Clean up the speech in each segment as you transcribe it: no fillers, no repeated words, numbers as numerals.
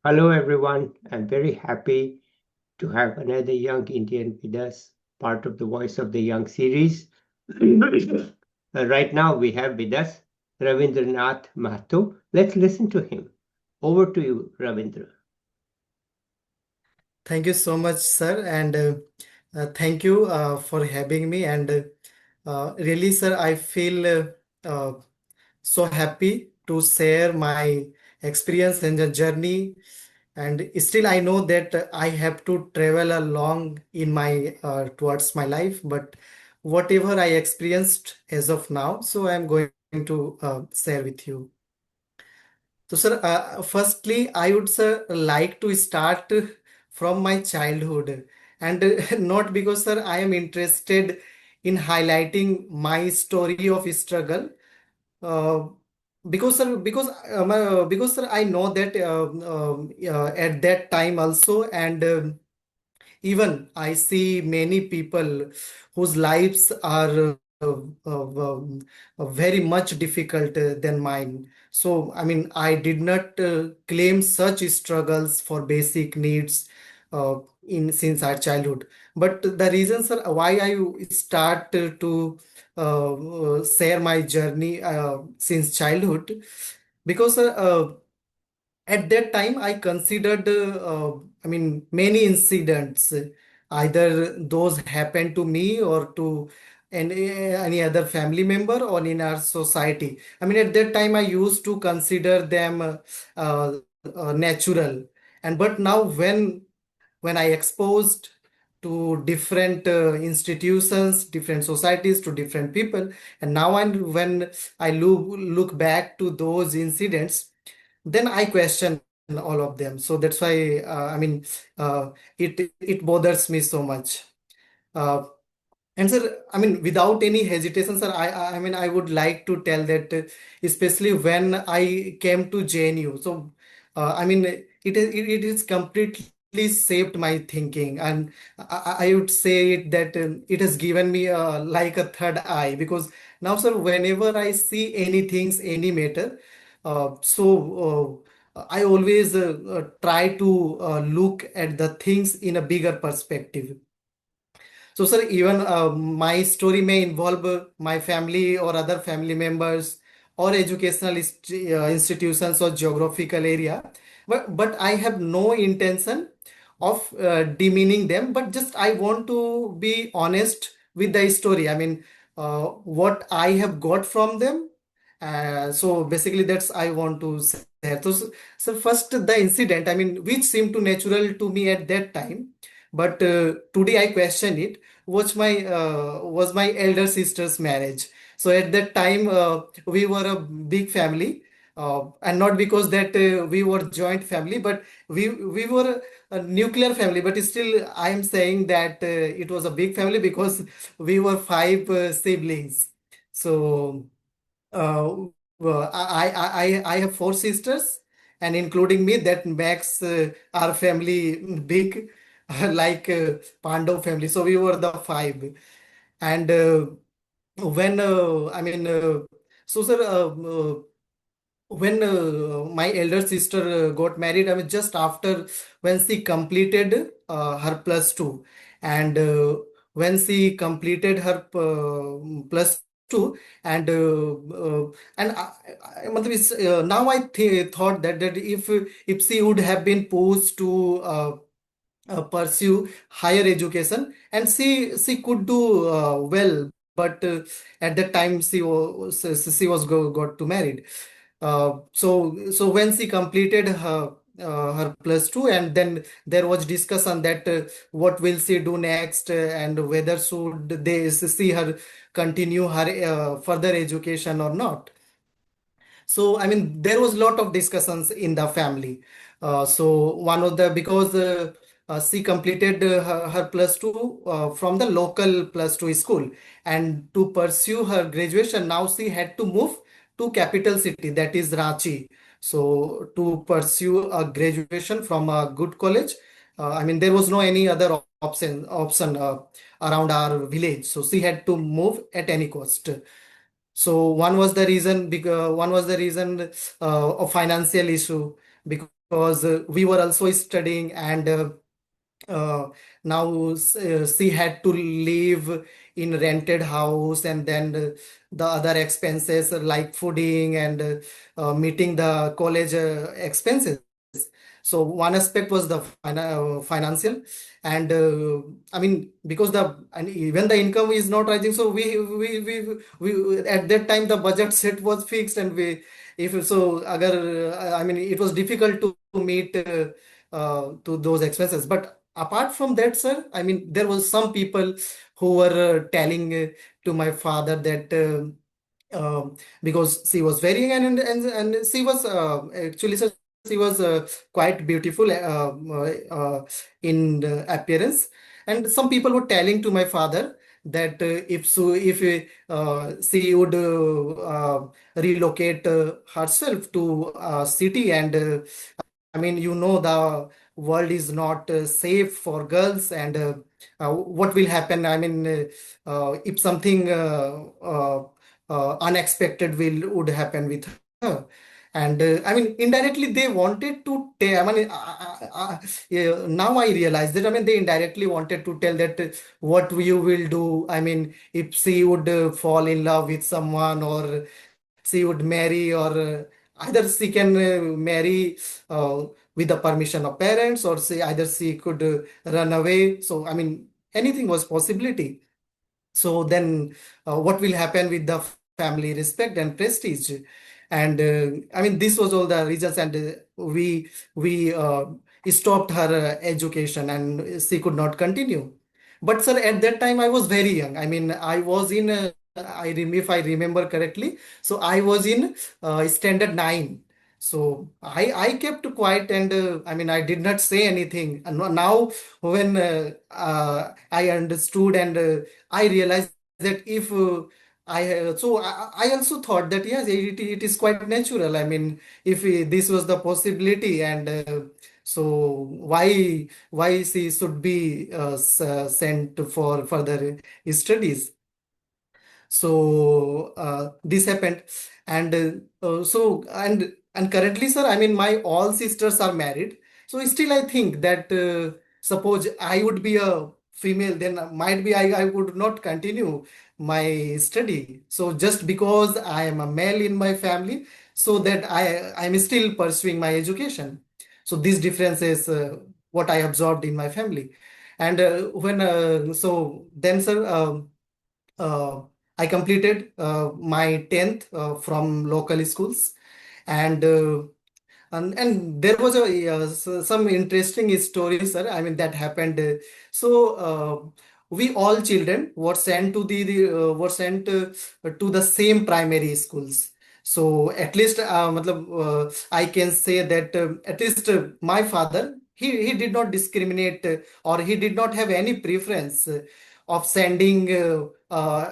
Hello, everyone. I'm very happy to have another young Indian with us, part of the Voice of the Young series. Right now, we have with us Ravindra Nath Mahto. Let's listen to him. Over to you, Ravindra. Thank you so much, sir, and thank you for having me. And really, sir, I feel so happy to share my experience and the journey. And still, I know that I have to travel along in my towards my life, but whatever I experienced as of now, so I'm going to share with you. So, sir, firstly, I would sir like to start from my childhood, and not because, sir, I am interested in highlighting my story of struggle. Uh, because sir, I know that at that time also, and even I see many people whose lives are very much difficult than mine. So, I mean, I did not claim such struggles for basic needs in since our childhood. But the reasons are why I start to share my journey since childhood, because at that time I considered I mean many incidents, either those happened to me or to any other family member or in our society. I mean at that time I used to consider them natural, and but now when I exposed to different institutions, different societies, to different people, and now and when I look back to those incidents, then I question all of them. So that's why I mean it bothers me so much. Uh, and sir, I mean, without any hesitation, sir, I mean, I would like to tell that, especially when I came to JNU. So, I mean, it is completely shaped my thinking, and I would say that it has given me like a third eye, because now, sir, whenever I see anything, any matter, I always try to look at the things in a bigger perspective. So, sir, even my story may involve my family or other family members or educational institutions or geographical area, but I have no intention of demeaning them. But just I want to be honest with the story. I mean, what I have got from them. So basically, that's I want to say. So first the incident. I mean, which seemed to natural to me at that time, but today I question it, was my elder sister's marriage. So at that time, we were a big family, and not because that we were joint family, but we were a nuclear family. But still, I am saying that it was a big family because we were five siblings. So I have four sisters, and including me, that makes our family big, like Pandav family. So we were the five, and when I mean, so sir, when my elder sister got married, I mean, just after when she completed her plus two, and when she completed her plus two, and matlab now I th thought that if she would have been pushed to pursue higher education, and she could do well, but at that time she was got to married. So when she completed her plus two, and then there was discussion that what will she do next, and whether should they see her continue her further education or not. So I mean there was a lot of discussions in the family. So one of the because she completed her plus two from the local plus two school, and to pursue her graduation, now she had to move to capital city, that is Ranchi. So to pursue a graduation from a good college, I mean there was no any other option around our village, so she had to move at any cost. So one was the reason, because one was the reason of financial issue, because because we were also studying, and uh, now she had to live in rented house, and then the other expenses like fooding and meeting the college expenses. So one aspect was the financial, and I mean, because the and even the income is not rising, so we at that time the budget set was fixed, and we if so agar I mean it was difficult to meet to those expenses. But apart from that, sir, I mean, there was some people who were telling to my father that because she was very young, and she was actually, sir, she was quite beautiful in appearance. And some people were telling to my father that if she would relocate herself to city, and I mean, the world is not safe for girls, and what will happen? I mean, if something unexpected will would happen with her. And I mean, indirectly they wanted to tell. I mean, yeah, now I realize that. I mean, they indirectly wanted to tell that what you will do. I mean, if she would fall in love with someone, or she would marry, or either she can marry with the permission of parents, or say either she could run away. So I mean, anything was possibility. So then what will happen with the family respect and prestige? And I mean, this was all the reasons, and we stopped her education, and she could not continue. But sir, at that time I was very young. I mean, I was in if I remember correctly, so I was in standard 9. So I kept quiet, and I mean, I did not say anything. And now when I understood, and I realized that if I also thought that yes, it is quite natural. I mean, if this was the possibility, and so why she should be sent for further studies? So this happened, and and currently, sir, I mean, my all sisters are married. So still I think that suppose I would be a female, then might be I would not continue my study. So just because I am a male in my family, so that I'm still pursuing my education. So this difference is what I observed in my family. And when so then, sir, uh, I completed my 10th from local schools, and and there was some interesting stories, sir. I mean, that happened. So we all children were sent to were sent to the same primary schools. So at least, I can say that at least my father, he did not discriminate, or he did not have any preference of sending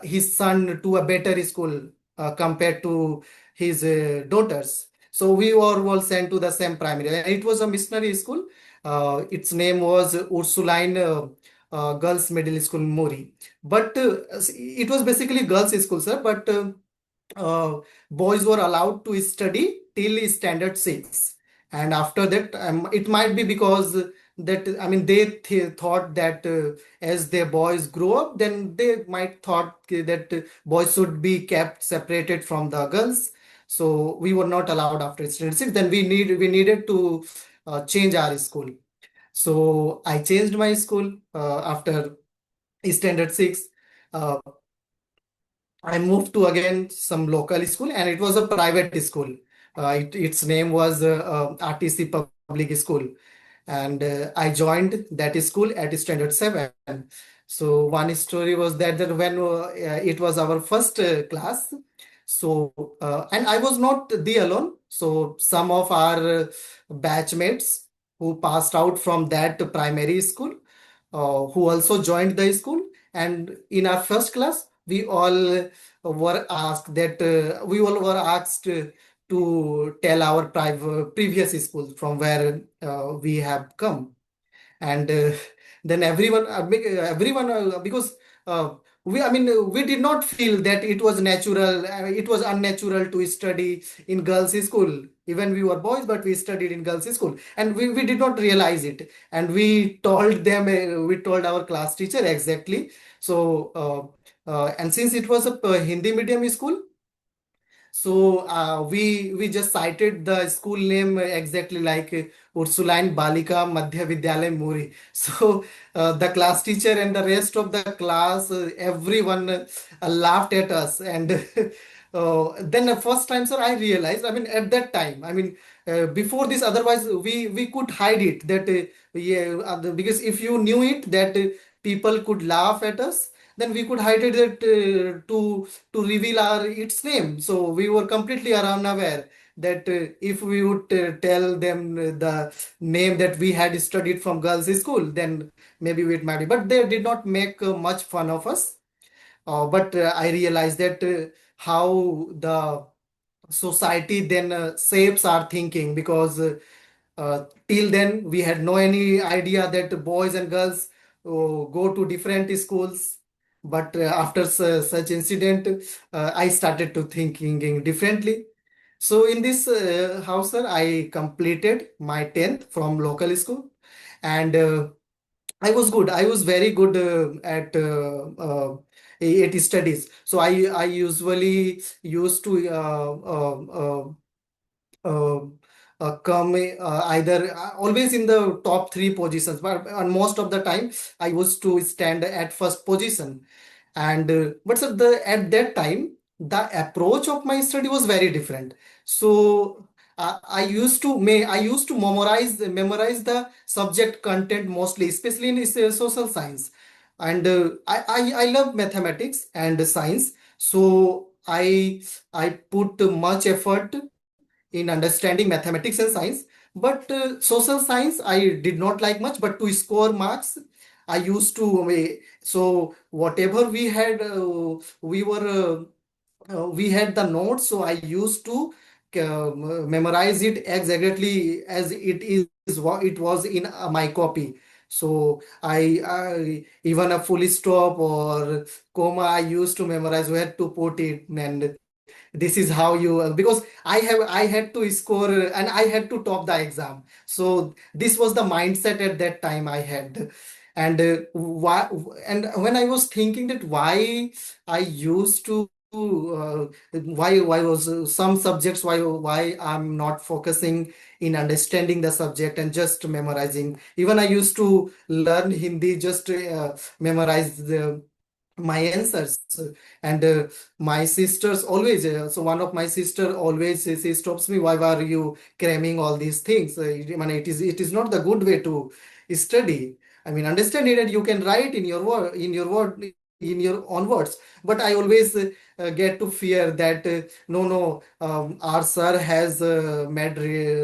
his son to a better school compared to his daughters. So we were all sent to the same primary. And it was a missionary school. Its name was Ursuline Girls Middle School, Muri. But it was basically girls' school, sir. But uh, boys were allowed to study till standard 6. And after that, it might be because that, I mean, they thought that as their boys grow up, then they might thought that boys should be kept separated from the girls. So we were not allowed after standard 6. Then we needed to change our school. So I changed my school after standard 6. Uh, I moved to again some local school, and it was a private school. Its name was RTC Public School, and I joined that school at standard 7. So one story was that when it was our first class, so and I was not the alone. So some of our batchmates who passed out from that primary school, who also joined the school, and in our first class we all were asked that we all were asked to tell our previous schools from where we have come. And then everyone because uh, we did not feel that it was natural, it was unnatural to study in girls' school. Even we were boys, but we studied in girls' school, and we did not realize it. And we told our class teacher exactly. And since it was a Hindi medium school, so we just cited the school name exactly like Ursuline Balika Madhya Vidyalaya Muri. So the class teacher and the rest of the class, everyone laughed at us. And then the first time, sir, I realized. I mean, at that time, before this, otherwise we could hide it. That yeah, because if you knew it that people could laugh at us, then we could hide it that to reveal our its name. So we were completely unaware that if we would tell them the name that we had studied from girls' school, then maybe it might be. But they did not make much fun of us. But I realized that how the society then shapes our thinking, because till then we had no any idea that boys and girls go to different schools. But after such incident, I started to thinking differently. So in this house, sir, I completed my 10th from local school, and I was good. I was very good at studies. So I usually used to uh, come either always in the top three positions, but most of the time I used to stand at first position. And but sir, the at that time the approach of my study was very different. So I used to memorize the subject content mostly, especially in social science. And I love mathematics and science. So I put much effort in understanding mathematics and science. But social science I did not like much. But to score marks, I used to so whatever we had, we had the notes. So I used to memorize it exactly as it is what it was in my copy. So I even a full stop or comma I used to memorize where to put it. And this is how you because I had to score and I had to top the exam. So this was the mindset at that time I had. And why, and when I was thinking that why I used to why was some subjects, why I'm not focusing in understanding the subject and just memorizing. Even I used to learn Hindi just memorize my answers. And my sisters always so one of my sister always she stops me, why are you cramming all these things? It is not the good way to study. I mean, understand it and you can write in your own words. But I always get to fear that no, our sir has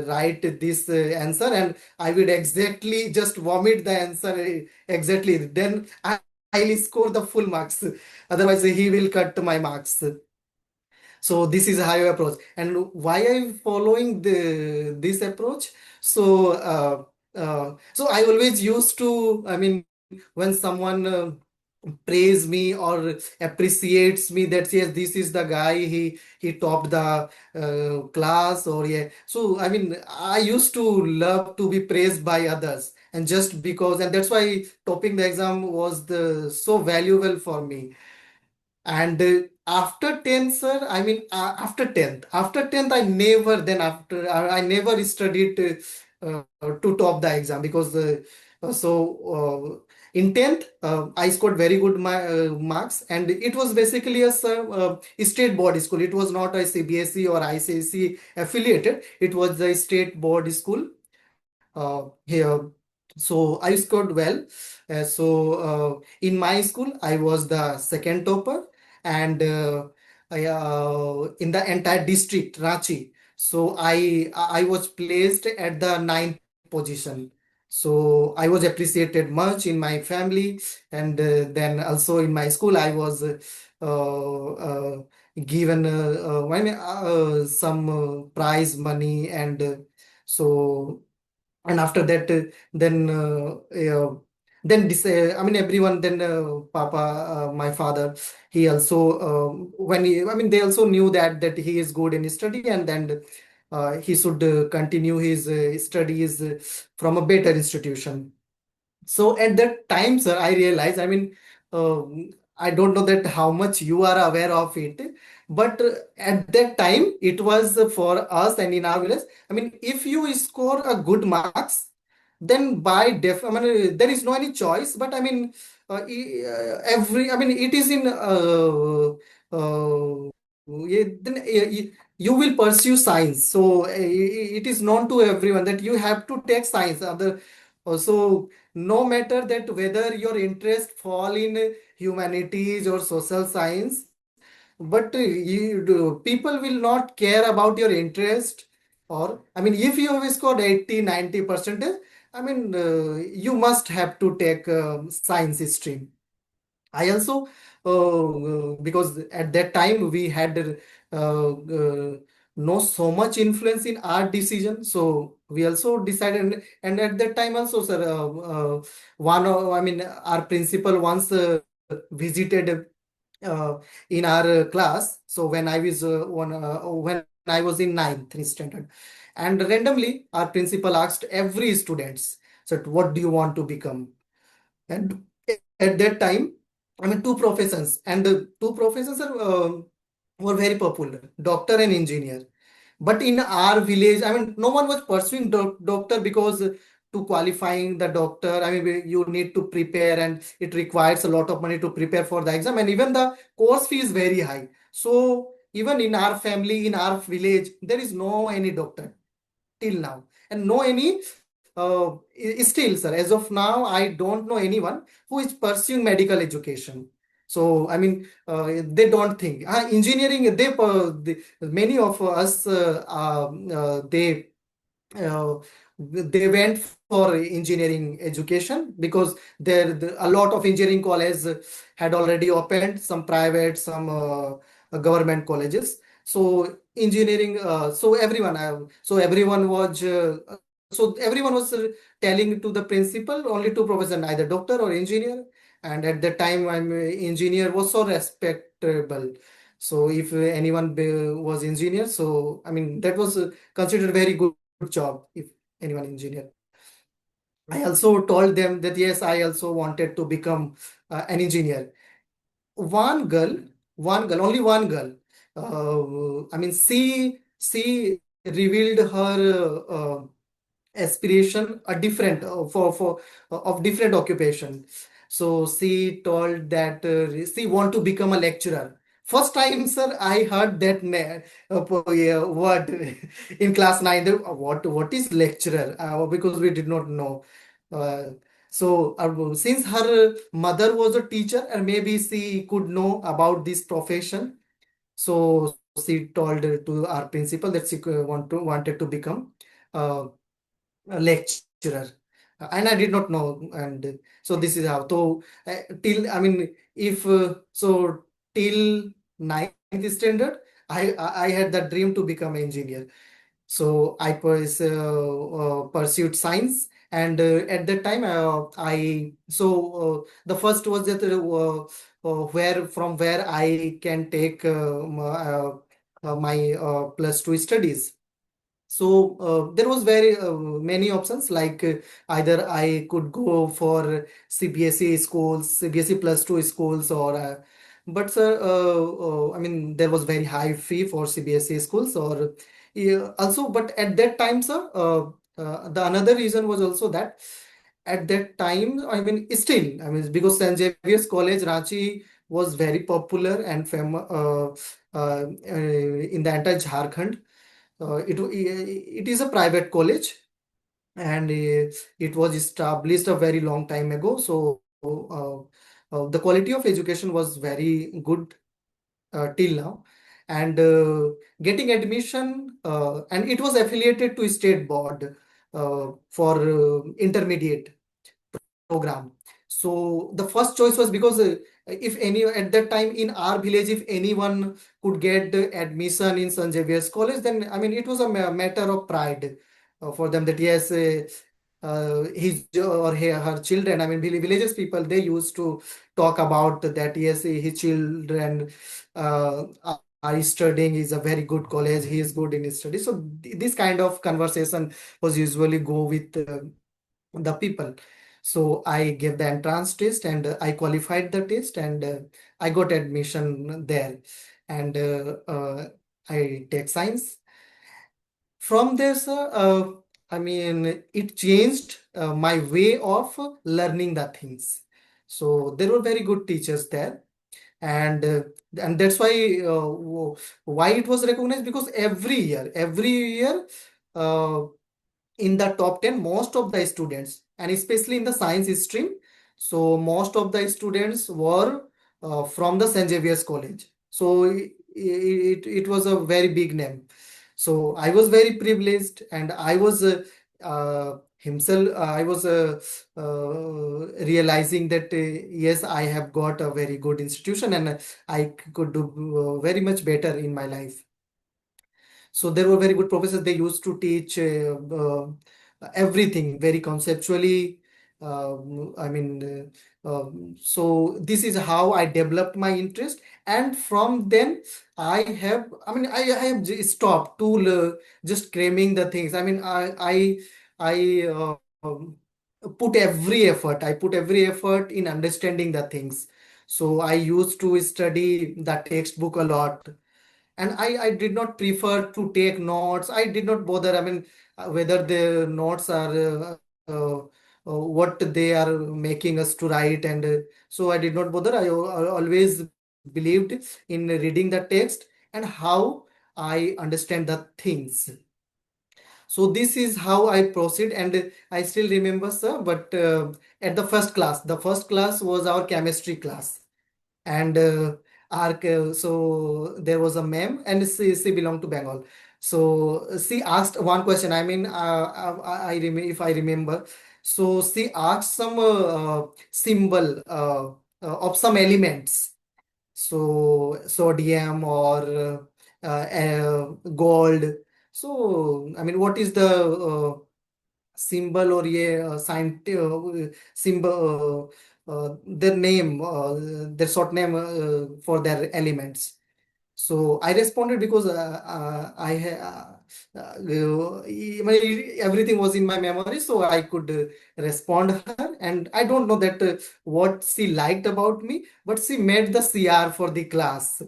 write this answer, and I would exactly just vomit the answer exactly. Then I'll score the full marks. Otherwise, he will cut my marks. So this is how I approach. And why I'm following this approach? So so I always used to. I mean, when someone praise me or appreciates me, that yes, this is the guy, he topped the class, or yeah. So I mean, I used to love to be praised by others, and just because, and that's why topping the exam was the so valuable for me. And after 10th, sir, after 10th, I never studied to top the exam, because in 10th, I scored very good marks, and it was basically a state board school. It was not a CBSE or ICSE affiliated. It was a state board school here. So I scored well. In my school, I was the second topper, and in the entire district, Ranchi. So I was placed at the ninth position. So I was appreciated much in my family, and then also in my school, I was given some prize money. And so and after that then then this, I mean, everyone, then Papa, my father, he also, I mean, they also knew that he is good in study, and then he should continue his studies from a better institution. So at that time, sir, I realized, I mean, I don't know that how much you are aware of it, but at that time, it was for us and in our village. I mean, if you score a good marks, then I mean, there is no any choice, but I mean, I mean, it is in, then you will pursue science. So it is known to everyone that you have to take science. So no matter that whether your interest fall in humanities or social science, but people will not care about your interest. Or I mean, if you have scored 80-90%, I mean, you must have to take science stream. I also, because at that time we had no so much influence in our decision, so we also decided. And at that time also, sir, I mean, our principal once visited in our class. So when I was in ninth standard, and randomly our principal asked every students, so what do you want to become? And at that time, I mean, two professions, and the two professions were very popular, doctor and engineer. But in our village, I mean, no one was pursuing doctor, because to qualifying the doctor, I mean, you need to prepare, and it requires a lot of money to prepare for the exam, and even the course fee is very high. So even in our family, in our village, there is no any doctor till now, and no any still, sir, as of now, I don't know anyone who is pursuing medical education. So I mean, they don't think engineering, many of us they went for engineering education, because a lot of engineering colleges had already opened, some private, some government colleges. So engineering, so everyone was telling to the principal only two profession, either doctor or engineer. And at that time, engineer was so respectable. So if anyone was engineer, so I mean, that was considered very good job if anyone engineer. I also told them that yes, I also wanted to become an engineer. One girl, only one girl. I mean, she revealed her aspiration a different for of different occupation. So she told that she want to become a lecturer. First time, sir, I heard that yeah, word in class 9. What is lecturer? Because we did not know. Uh, so since her mother was a teacher, and maybe she could know about this profession, so she told to our principal that she wanted to become uh, a lecturer. And I did not know. And so this is how. So till, I mean, if till ninth standard, I had the dream to become an engineer. So I pursued science, and at that time, the first was that where I can take my plus two studies. So there was very many options, like either I could go for CBSE schools, CBSE plus two schools, or but sir, I mean, there was very high fee for CBSE schools, or yeah, also. But at that time, sir, the another reason was also that at that time, I mean, still, I mean, because St. Xavier's College, Ranchi, was very popular and famous in the entire Jharkhand. It is a private college, and it was established a very long time ago. So the quality of education was very good till now. And getting admission, and it was affiliated to state board for intermediate program. So the first choice was because if any at that time in our village, if anyone could get the admission in St. Xavier's College, then I mean, it was a matter of pride for them, that yes, his or her children, I mean villages people, they used to talk about that, yes, his children are studying, is a very good college, he is good in his study. So this kind of conversation was usually go with the people. So I gave the entrance test, and I qualified the test, and I got admission there. And I take science. From there, sir, I mean, it changed my way of learning the things. So there were very good teachers there, and uh, and that's why it was recognized, because every year, uh, in the top 10, most of the students, and especially in the science stream, so most of the students were from the St. Xavier's College. So it was a very big name. So I was very privileged, and I was himself I was realizing that yes, I have got a very good institution, and I could do very much better in my life. So there were very good professors. They used to teach everything very conceptually. I mean, so this is how I developed my interest, and from then I have stopped to just cramming the things. I mean, I put every effort. I put every effort in understanding the things. So I used to study the textbook a lot, and I did not prefer to take notes. I did not bother, I mean, whether the notes are what they are making us to write. And so I did not bother. I always believed in reading the text and how I understand the things. So this is how I proceed, and I still remember, sir. But at the first class was our chemistry class, and so there was a ma'am, and she belonged to Bengal. So she asked one question. I mean, if I remember, so she asked some symbol of some elements. So sodium or gold. So I mean, what is the symbol, or sign symbol, their name, their short name for their elements. So I responded because everything was in my memory, so I could respond her. And I don't know that what she liked about me, but she made the CR for the class.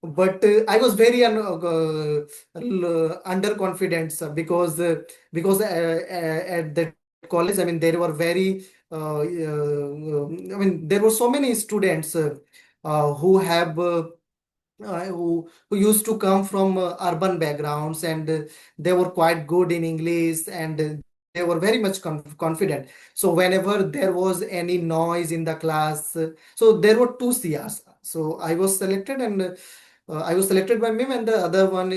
But I was very underconfident, sir, because at that college, I mean, there were very I mean, there were so many students who have who used to come from urban backgrounds, and they were quite good in English, and they were very much confident. So whenever there was any noise in the class, so there were two CRs. So I was selected, and I was selected by me, and the other one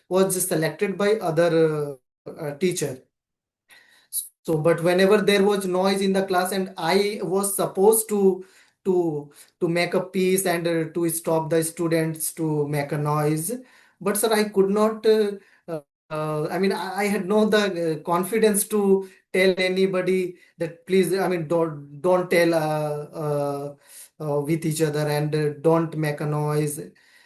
was selected by other teacher. So, but whenever there was noise in the class, and I was supposed to to make a peace, and to stop the students to make a noise, but sir, I could not. I mean, I had no the confidence to tell anybody that, please, I mean, don't tell with each other, and don't make a noise.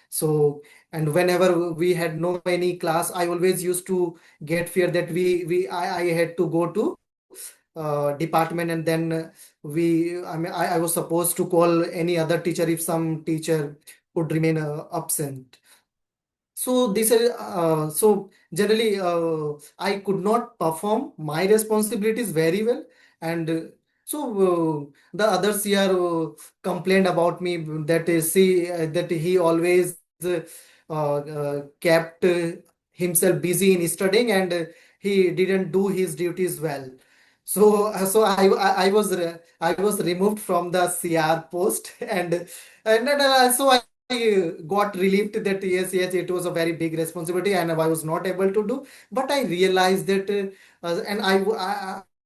So, and whenever we had no any class, I always used to get fear that I had to go to department, and then I was supposed to call any other teacher if some teacher would remain absent. So this is so generally I could not perform my responsibilities very well, and the others here complained about me, that that he always kept himself busy in studying, and he didn't do his duties well. So I was removed from the CR post, and so I got relieved that yes, it was a very big responsibility, and I was not able to do. But I realized that, and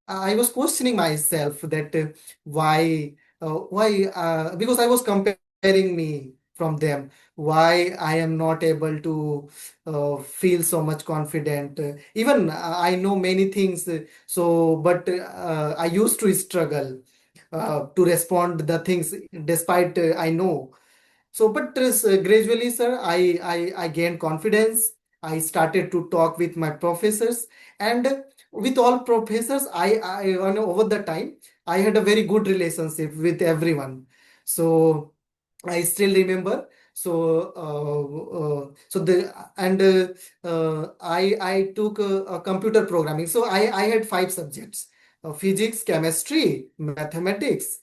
I was questioning myself that why because I was comparing me. from them. Why I am not able to feel so much confident. Even I know many things, but I used to struggle to respond the things despite I know. So, but gradually, sir, I gained confidence. I started to talk with my professors, and with all professors, over the time, I had a very good relationship with everyone. So, I still remember. So, so the and I took computer programming. So I had five subjects: physics, chemistry, mathematics,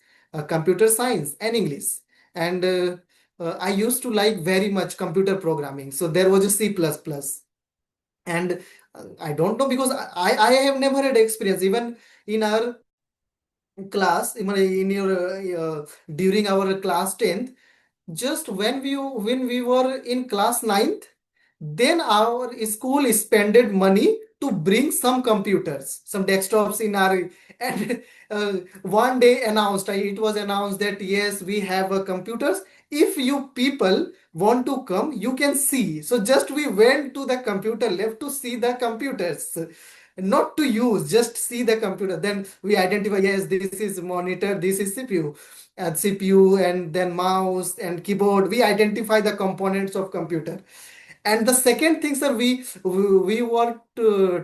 computer science, and English. And I used to like very much computer programming. So there was a C++. And I don't know because I have never had experience even in our class, even in your during our class 10th. Just when we were in class ninth, then our school spended money to bring some computers, some desktops in our and one day it was announced that yes, we have computers. If you people want to come, you can see. So just we went to the computer lab to see the computers, not to use, just see the computer. Then we identify, yes, this is monitor, this is CPU, and CPU, and then mouse and keyboard. We identify the components of computer. And the second thing, sir, we were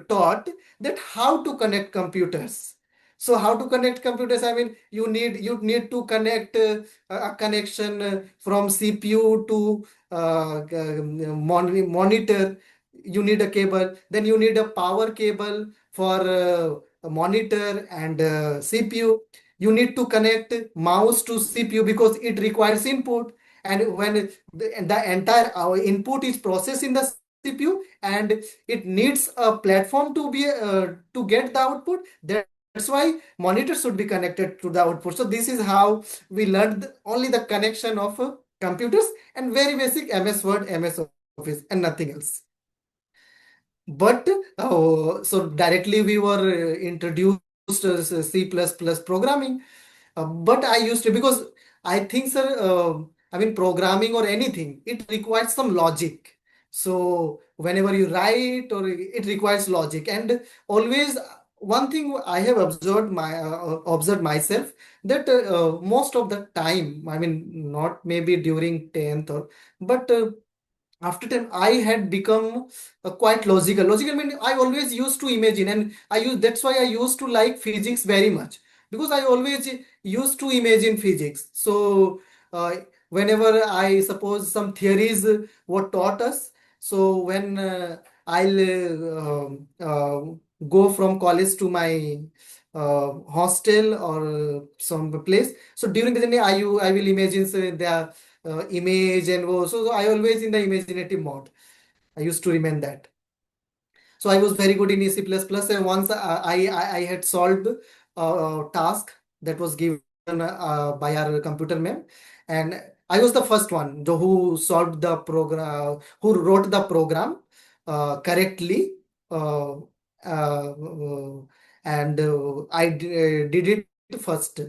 taught that how to connect computers. So how to connect computers? I mean, you need to connect a connection from CPU to monitor. You need a cable. Then you need a power cable for a monitor and CPU. You need to connect mouse to CPU because it requires input. And when the entire our input is processed in the CPU and it needs a platform to be to get the output. That's why monitor should be connected to the output. So this is how we learned only the connection of computers and very basic MS Word, MS Office, and nothing else. But so directly we were introduced C++ programming. But I used to because I think, sir, I mean, programming or anything, it requires some logic. So whenever you write, or it requires logic, and always one thing I have observed myself that most of the time, I mean, not maybe during 10th or, but after time I had become quite logical. I mean, I always used to imagine, and that's why I used to like physics very much, because I always used to imagine physics. So uh, whenever I suppose some theories were taught us, so when I'll go from college to my hostel or some place, so during the day I will imagine, say, the image and so I always in the imaginative mode. I used to remain that. So I was very good in C++. And once I had solved a task that was given by our computer ma'am, and I was the first one who solved the program, who wrote the program correctly, uh, and did it first.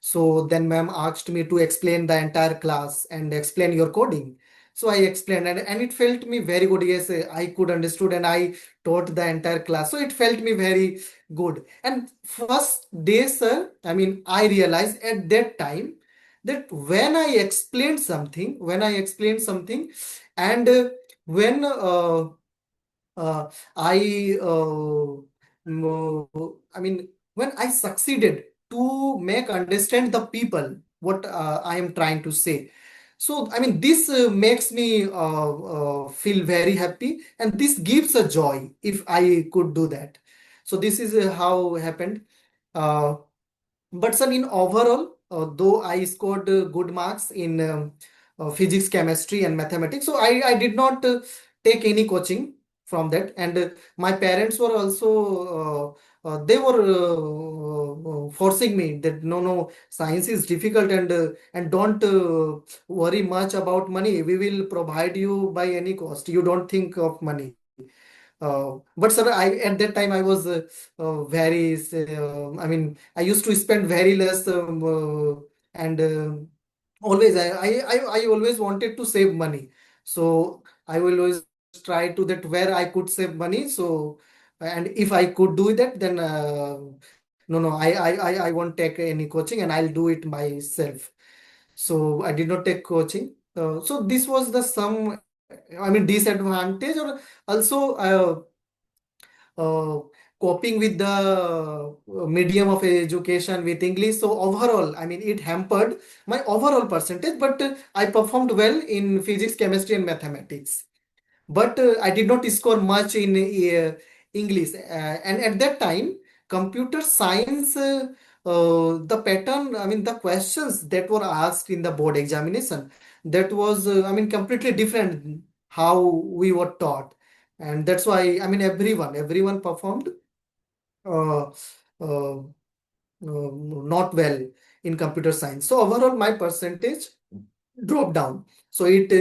So then ma'am asked me to explain the entire class and explain your coding. So I explained, and it felt me very good. Yes, I could understood, and I taught the entire class. So it felt me very good. And first day, sir, I mean, I realized at that time that when I explained something, and when uh, I mean, when I succeeded to make understand the people what I am trying to say. So, I mean, this makes me feel very happy, and this gives a joy if I could do that. So, this is how happened. Uh, but sir, in overall, though I scored good marks in physics, chemistry, and mathematics, so I did not take any coaching from that. And my parents were also they were forcing me that no, science is difficult, and don't worry much about money. We will provide you by any cost. You don't think of money. But sir, I at that time I was I mean, I used to spend very less, and always I always wanted to save money. So I will always try to that where I could save money. So and if I could do that, then no, I won't take any coaching and I'll do it myself. So I did not take coaching. So this was the some, I mean, disadvantage, or also uh, coping with the medium of education with English. So overall, I mean, it hampered my overall percentage, but I performed well in physics, chemistry, and mathematics. But I did not score much in English. And at that time, computer science, the pattern, I mean, the questions that were asked in the board examination, that was, I mean, completely different how we were taught. And that's why, I mean, everyone performed uh, uh, not well in computer science. So overall, my percentage dropped down. So it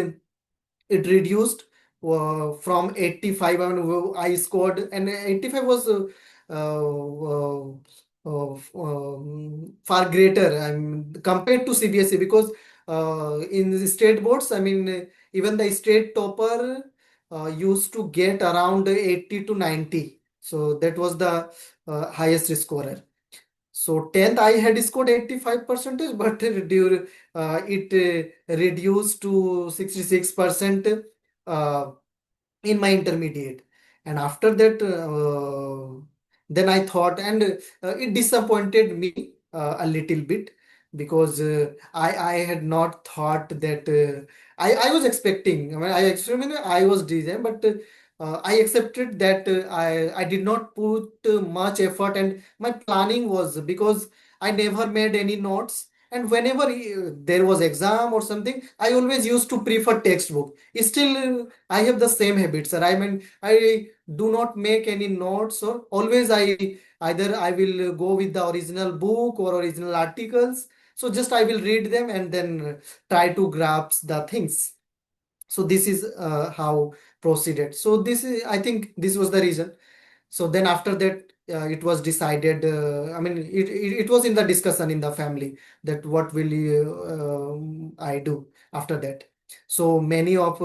reduced from 85. I mean, I scored, and 85 was far greater, compared to CBSE, because in the state boards, I mean, even the state topper used to get around 80 to 90. So that was the highest scorer. So 10th I had scored 85 percentage, but it reduced to 66% uh, in my intermediate. And after that, then I thought, and it disappointed me a little bit, because I had not thought that I was expecting. I mean, I was designed, but I accepted that I did not put much effort, and my planning was, because I never made any notes. And whenever there was exam or something, I always used to prefer textbook. Still, I have the same habits, sir. I mean, I do not make any notes, or always I will go with the original book or original articles. So just I will read them and then try to grasp the things. So this is how proceeded. So this is, I think this was the reason. So then after that, it was decided, I mean, it was in the discussion in the family, that what will I do after that. So many of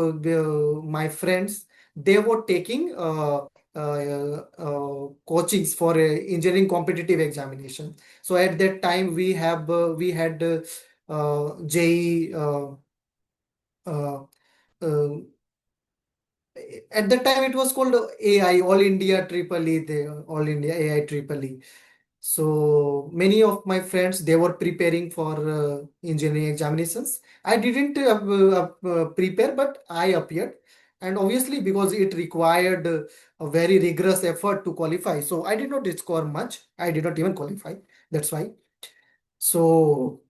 my friends, they were taking coachings for engineering competitive examination. So at that time, we had JEE, uh, uh, at the time it was called AI, All India Triple E, the All India AI Triple E. So many of my friends, they were preparing for engineering examinations. I didn't prepare, but I appeared, and obviously because it required a very rigorous effort to qualify, so I did not score much. I did not even qualify. That's why. So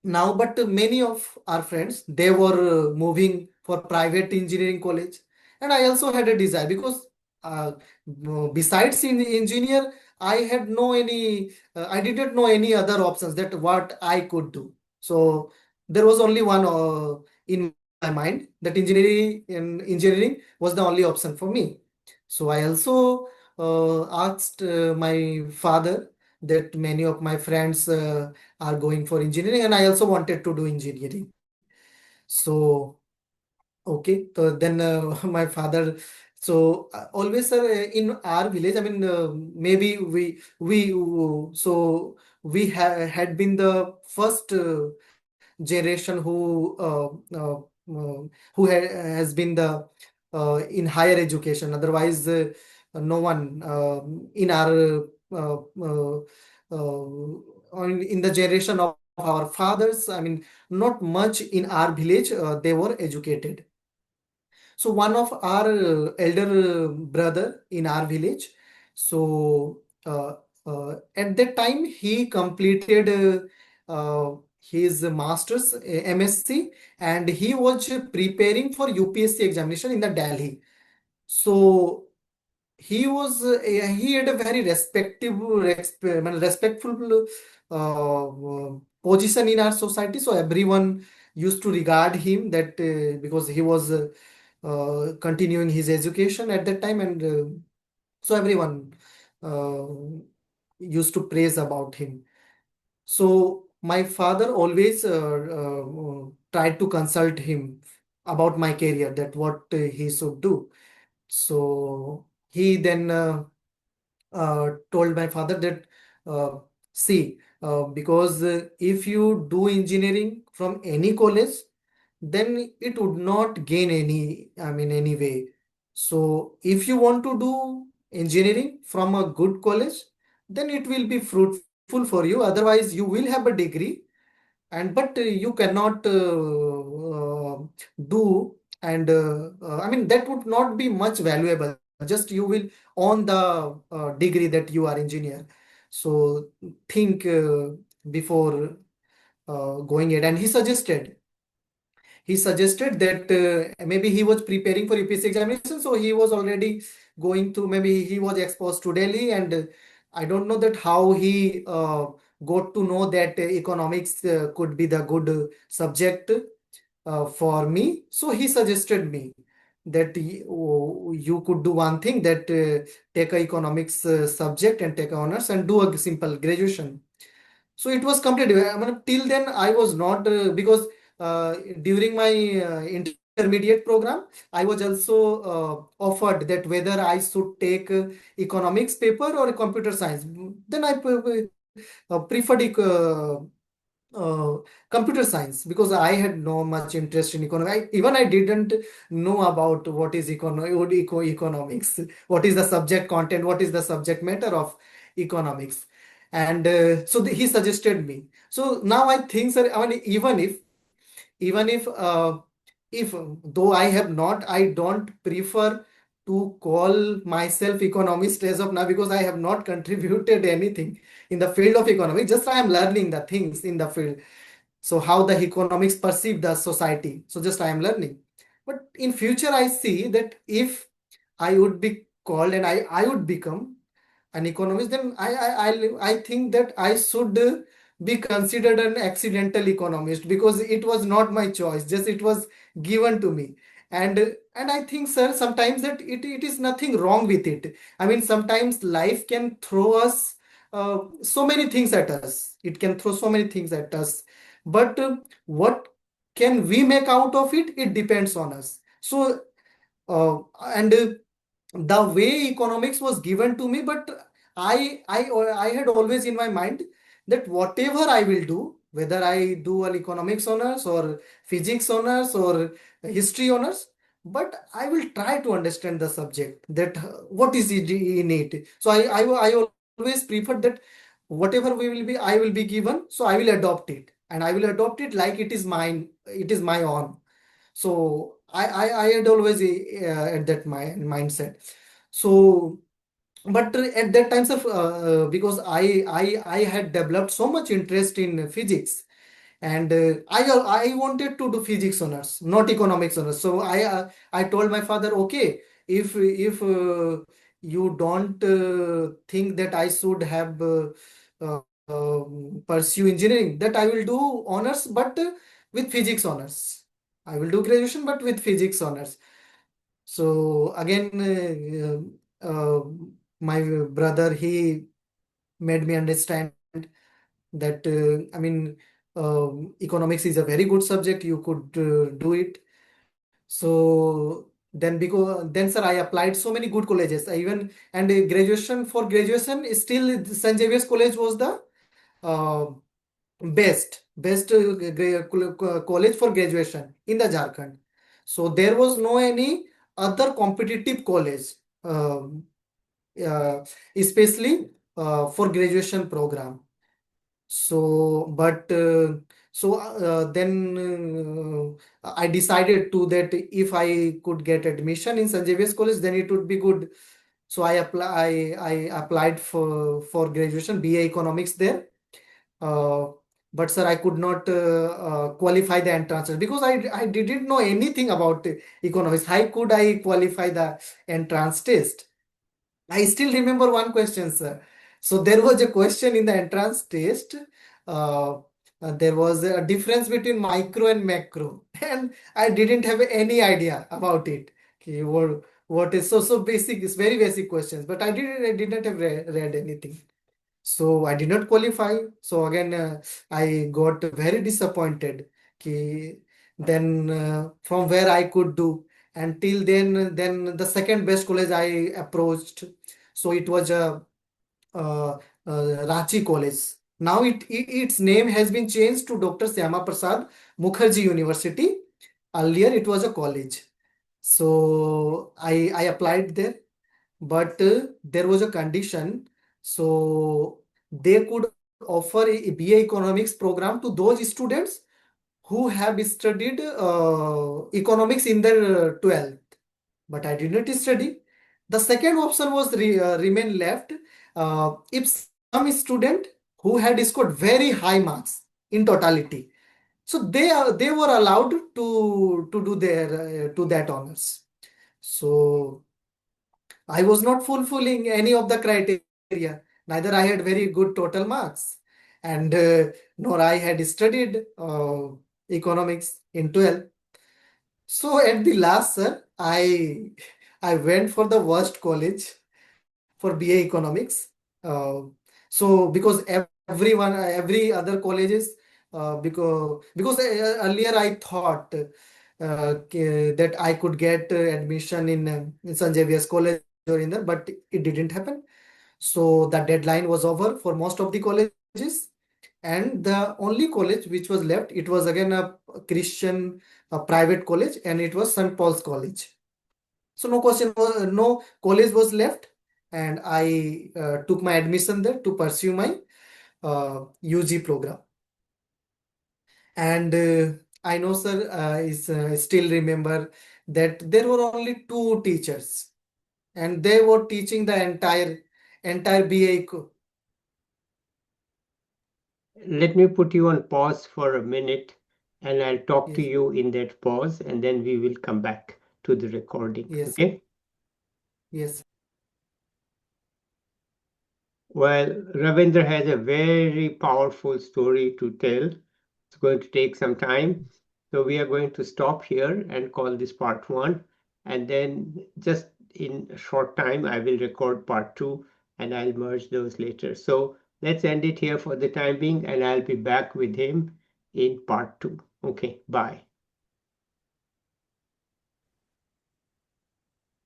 now, but many of our friends, they were moving for private engineering college, and I also had a desire, because besides in engineer, I had no any I didn't know any other options that what I could do. So there was only one in my mind, that engineering was the only option for me. So I also asked my father, that many of my friends are going for engineering, and I also wanted to do engineering. So okay, so then my father, so always, sir, in our village, I mean, maybe so we had been the first generation who has been the in higher education. Otherwise, no one in our in the generation of our fathers, I mean, not much in our village they were educated. So one of our elder brother in our village, so at that time he completed his master's, MSc, and he was preparing for UPSC examination in the Delhi. So he had a very respectful position in our society. So everyone used to regard him, that because he was continuing his education at that time, and so everyone uh, used to praise about him. So my father always tried to consult him about my career, that what he should do. So he then told my father that uh, see, because if you do engineering from any college, then it would not gain any, I mean, any way. So if you want to do engineering from a good college, then it will be fruitful for you. Otherwise, you will have a degree, and but you cannot do, and I mean, that would not be much valuable. Just you will own the degree that you are engineer. So think before going ahead. And he suggested that maybe he was preparing for UPSC examination, so he was already going to, maybe he was exposed to Delhi, and I don't know that how he got to know that economics could be the good subject for me. So he suggested me that you could do one thing, that take a economics subject and take a honors and do a simple graduation. So it was completed. I mean, till then I was not, because during my intermediate program, I was also offered that whether I should take economics paper or computer science. Then I preferred uh, computer science, because I had no much interest in economics. Even I didn't know about what is economics, what is the subject content, what is the subject matter of economics. And so he suggested me. So now I think, sir, I mean, even if though I have not, I don't prefer to call myself economist as of now, because I have not contributed anything in the field of economics. Just I am learning the things in the field. So how the economics perceive the society. So just I am learning. But in future, I see that if I would be called and I would become an economist, then I think that I should be considered an accidental economist, because it was not my choice, just it was given to me. And I think, sir, sometimes that it is nothing wrong with it. I mean, sometimes life can throw us so many things at us. It can throw so many things at us. But what can we make out of it? It depends on us. So and the way economics was given to me, but I had always in my mind that whatever I will do, whether I do an economics honors or physics honors or history honors, but I will try to understand the subject, that what is it in it. So I always prefer that whatever we will be, I will be given, so I will adopt it, and I will adopt it like it is mine, it is my own. So I had always at that mindset. So, but at that times of because I had developed so much interest in physics, and I wanted to do physics honors, not economics honors. So I told my father, okay, if you don't think that I should have pursue engineering, that I will do honors, but with physics honors. I will do graduation, but with physics honors. So again, my brother, he made me understand that I mean, economics is a very good subject. You could do it. So then, sir, I applied so many good colleges. I even and graduation for graduation, still St. Xavier's College was the uh, best college for graduation in the Jharkhand. So there was no any other competitive college, um, especially for graduation program. So, but then I decided to that if I could get admission in St. Xavier's College, then it would be good. So I applied for graduation BA Economics there. Uh, but sir, I could not qualify the entrance test, because I didn't know anything about economics. How could I qualify the entrance test? I still remember one question, sir. So there was a question in the entrance test. Uh, there was a difference between micro and macro, and I didn't have any idea about it. Okay, what is so basic? It's very basic questions, but I didn't have read anything. So I did not qualify. So again, I got very disappointed. Ki, then from where I could do. Until then the second best college I approached. So it was uh, Ranchi College. Now its name has been changed to Dr. Syama Prasad Mukherjee University. Earlier it was a college. So I applied there, but there was a condition. So they could offer a BA Economics program to those students who have studied economics in their 12th, but I did not study. The second option was remain left. If some student who had scored very high marks in totality, so they were allowed to do their to that honors. So I was not fulfilling any of the criteria. Neither I had very good total marks, and nor I had studied economics in 12. So at the last, sir, I went for the worst college for BA Economics. Uh, so because every other colleges, because earlier I thought that I could get admission in St. Xavier's College or in there, but it didn't happen. So the deadline was over for most of the colleges, and the only college which was left, it was again a Christian a private college, and it was St. Paul's College. So no college was left, and I took my admission there to pursue my UG program. And I know, sir, I still remember that there were only two teachers, and they were teaching the entire BA. Let me put you on pause for a minute, and I'll talk to Yes, you in that pause, and then we will come back to the recording. yes, Okay? yes. Well, Ravindra has a very powerful story to tell. It's going to take some time. So we are going to stop here and call this part one. And then just in a short time, I will record part two and I'll merge those later. So let's end it here for the time being, and I'll be back with him in part two. Okay, bye.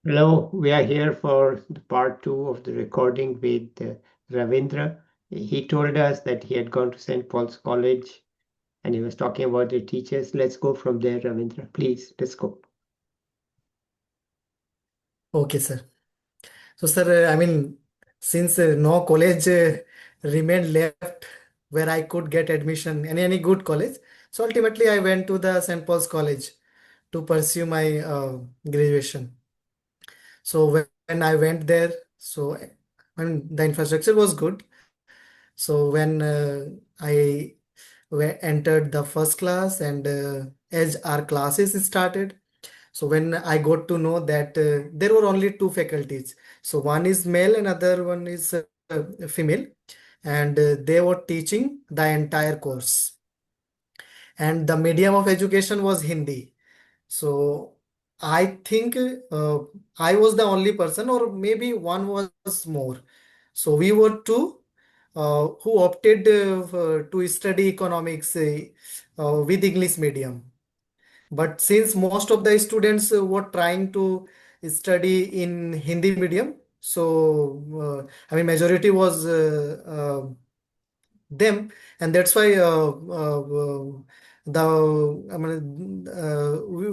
Hello, we are here for the part two of the recording with Ravindra. He told us that he had gone to St. Paul's College and he was talking about the teachers. Let's go from there, Ravindra. Please, let's go. Okay, sir. So, sir, I mean, since no college remained left where I could get admission in any good college, so ultimately I went to the St. Paul's College to pursue my graduation. So when I went there, so when the infrastructure was good, so when I entered the first class, and as our classes started, so when I got to know that there were only two faculties, so one is male and other one is female, and they were teaching the entire course, and the medium of education was Hindi. So I think I was the only person, or maybe one was more. So we were two who opted to study economics with English medium. But since most of the students were trying to study in Hindi medium, so I mean majority was them, and that's why the I mean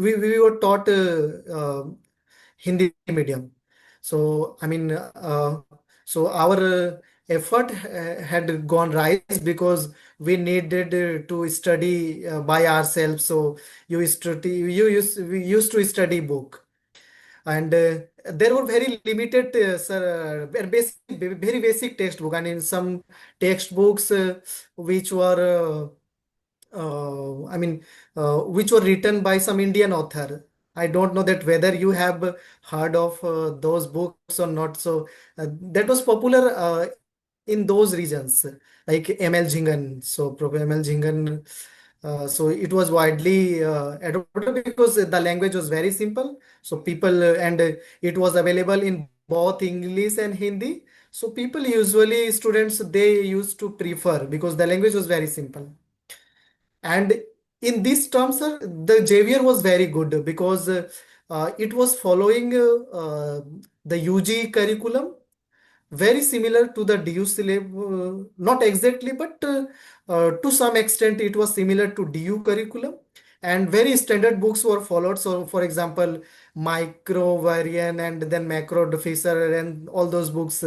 we were taught Hindi medium. So I mean so our effort had gone rise because we needed to study by ourselves. So we used to study book, and there were very limited very basic textbook, and in some textbooks which were I mean which were written by some Indian author. I don't know that whether you have heard of those books or not. So that was popular in those regions, like ML Jhingan. So Prof. ML Jhingan, so it was widely adopted because the language was very simple. So people and it was available in both English and Hindi. So people usually, students, they used to prefer because the language was very simple. And in these terms, sir, the Javier was very good because it was following the UG curriculum, very similar to the DU syllabus, not exactly, but to some extent it was similar to DU curriculum. And very standard books were followed. So, for example, Micro Varian and then Macro Defisor and all those books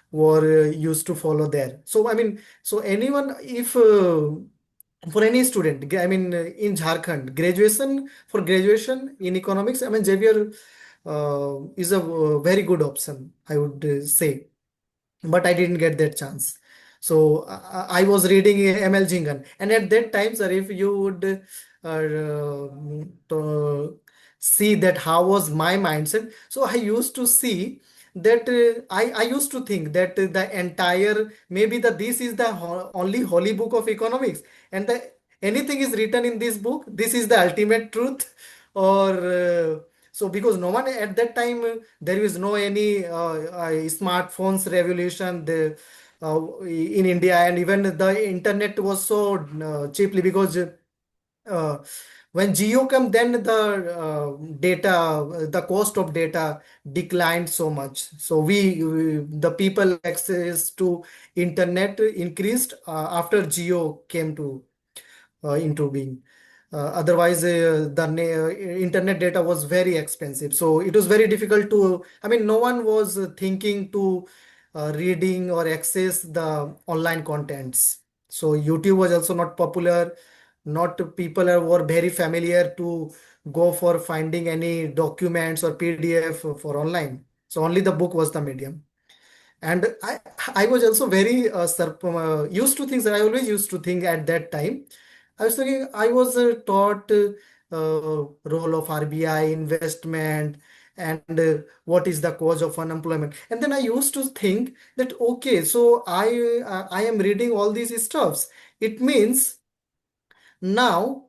were used to follow there. So, I mean, so anyone, if for any student, I mean, in Jharkhand, graduation in economics, I mean, Xavier is a very good option, I would say, but I didn't get that chance. So I was reading ML Jingan, and at that time, sir, if you would see that how was my mindset, so I used to see that I used to think that the entire, maybe the this is the only holy book of economics, and the anything is written in this book, this is the ultimate truth, or so because no one at that time, there is no any smartphones revolution in India, and even the internet was so cheaply because uh, when Geo came, then the cost of data declined so much. So the people access to internet increased after Geo came to into being. Otherwise, internet data was very expensive. So it was very difficult to, I mean, no one was thinking to reading or access the online contents. So YouTube was also not popular. Not people were very familiar to go for finding any documents or PDF for online. So only the book was the medium. And I was also very used to things that I always used to think at that time. I was thinking I was taught role of RBI, investment, and what is the cause of unemployment. And then I used to think that okay, so I am reading all these stuffs. It means now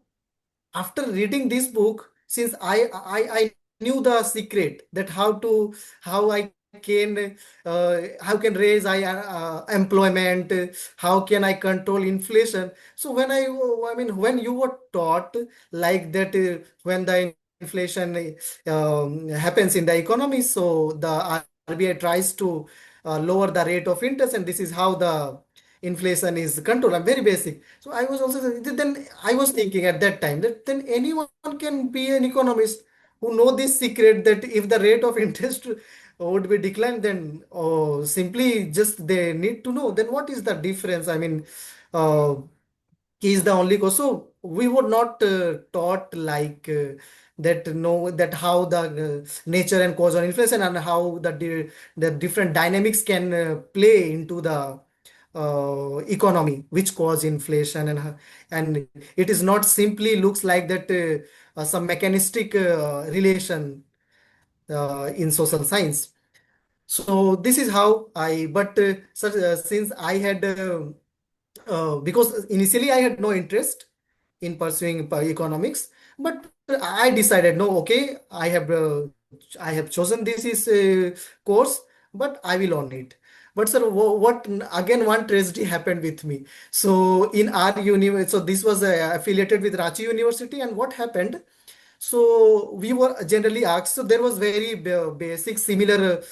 after reading this book, since I knew the secret that how I can how can raise employment, how can I control inflation. So I mean when you were taught like that, when the inflation happens in the economy, so the RBI tries to lower the rate of interest, and this is how the inflation is controlled. I'm very basic. So I was also then I was thinking at that time that then anyone can be an economist who know this secret, that if the rate of interest would be declined, then simply just they need to know then what is the difference. I mean, uh, is the only cause. So we were not taught like that, know that how the nature and cause of inflation, and how the different dynamics can play into the economy which cause inflation, and it is not simply looks like that some mechanistic relation in social science. So this is how I, but since I had because initially I had no interest in pursuing economics, but I decided no, okay, I have chosen this is course, but I will own it. But sir, what again one tragedy happened with me. So in our university, so this was affiliated with Ranchi University, and what happened? So we were generally asked. So there was very basic, similar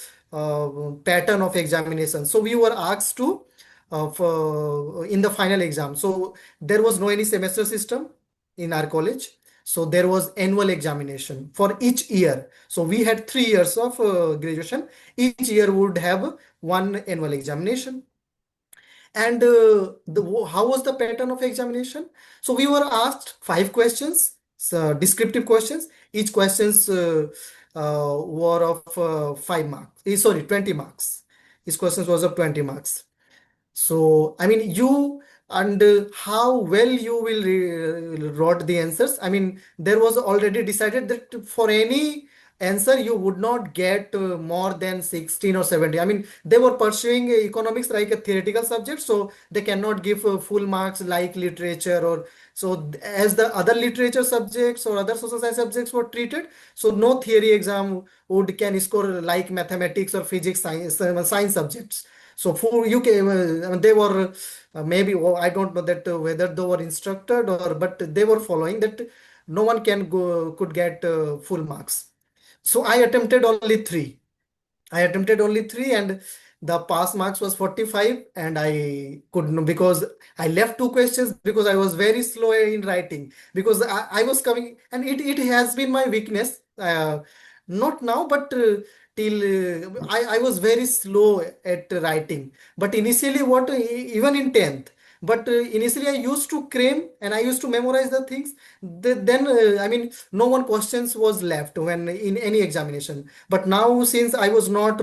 pattern of examination. So we were asked to for in the final exam. So there was no any semester system in our college. So there was annual examination for each year. So we had 3 years of graduation. Each year would have one annual examination. And how was the pattern of examination? So we were asked 5 questions, so descriptive questions. Each questions were of 5 marks. Sorry, 20 marks. Each questions was of 20 marks. So, I mean, you and how well you will wrote the answers. I mean, there was already decided that for any answer you would not get more than 16 or 70. I mean, they were pursuing economics like a theoretical subject, so they cannot give full marks like literature or so as the other literature subjects or other social science subjects were treated. So no theory exam would can score like mathematics or physics, science subjects. So for UK, they were maybe, oh, I don't know that whether they were instructed or, but they were following that no one can go could get full marks. So I attempted only three, and the pass marks was 45, and I couldn't because I left two questions because I was very slow in writing because I was coming, and it has been my weakness. Not now, but till I was very slow at writing. But initially, even in 10th, but initially I used to cram and I used to memorize the things. Then I mean, no one questions was left when in any examination. But now since I was not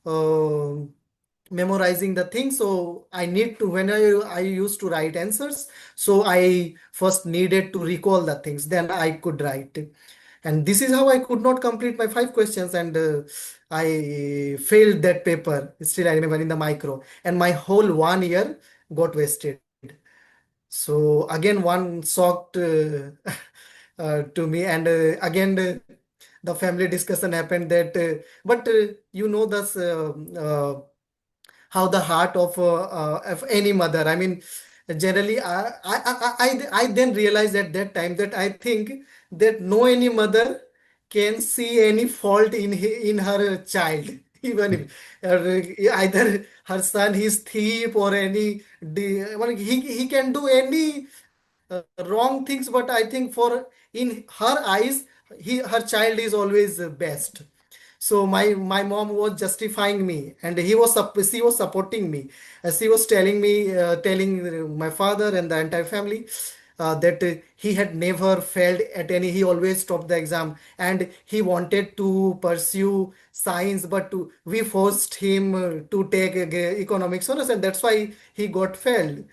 uh, memorizing the thing, so I need to, when I used to write answers, so I first needed to recall the things, then I could write. And this is how I could not complete my five questions, and I failed that paper. Still, I remember in the micro, and my whole 1 year got wasted. So again, one shocked to me, and again the family discussion happened that, but you know this. How the heart of any mother. I mean, generally, I then realized at that time that I think that no any mother can see any fault in her child, even if either her son is thief or any well, he can do any wrong things, but I think for in her eyes, her child is always best. So my mom was justifying me, and she was supporting me. She was telling me, telling my father and the entire family that he had never failed at any. He always topped the exam, and he wanted to pursue science, but we forced him to take economics honors, and that's why he got failed.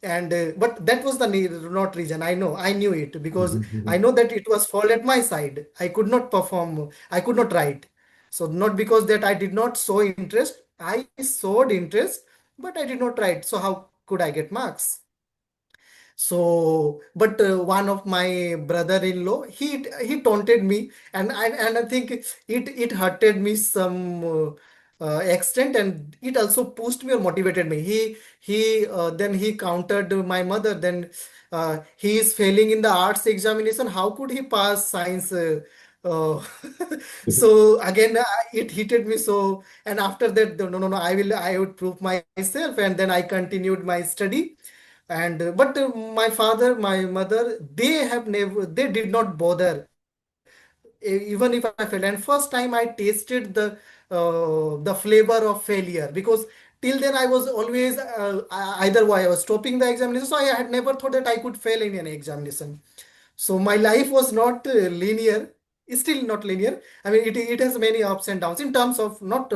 And but that was the not reason. I knew it because I know that it was fall at my side. I could not perform, I could not write. So not because that I did not show interest, I showed interest, but I did not write. So how could I get marks? So, but one of my brother-in-law, he taunted me, and I think it hurted me some extent, and it also pushed me or motivated me. He then he countered my mother. Then he is failing in the arts examination. How could he pass science? Uh, so again, it hit me so. And after that, no, no, no, I would prove myself, and then I continued my study. And but my father, my mother, they did not bother. Even if I failed, and first time I tasted the flavor of failure, because till then I was always either way I was stopping the examination, so I had never thought that I could fail in any examination. So my life was not linear, still not linear. I mean, it has many ups and downs in terms of not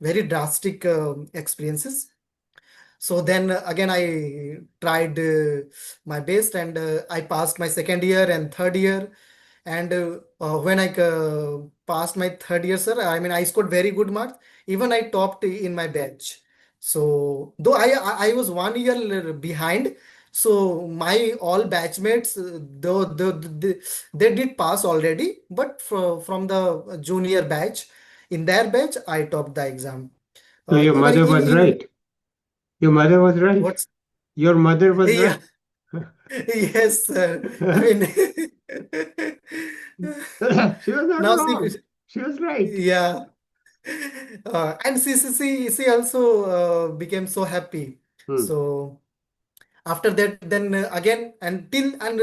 very drastic experiences. So then again, I tried my best, and I passed my second year and third year. And when I passed my third year, sir, I mean, I scored very good marks. Even I topped in my batch. So though I was 1 year behind, so my all batchmates, though they did pass already, but from the junior batch, in their batch, I topped the exam. So your Even mother was in right. Your mother was right. what's Your mother was yeah. right. Yes, sir. I mean, She was not now wrong. She was right. yeah. And she also became so happy. Hmm. So after that, then again, until and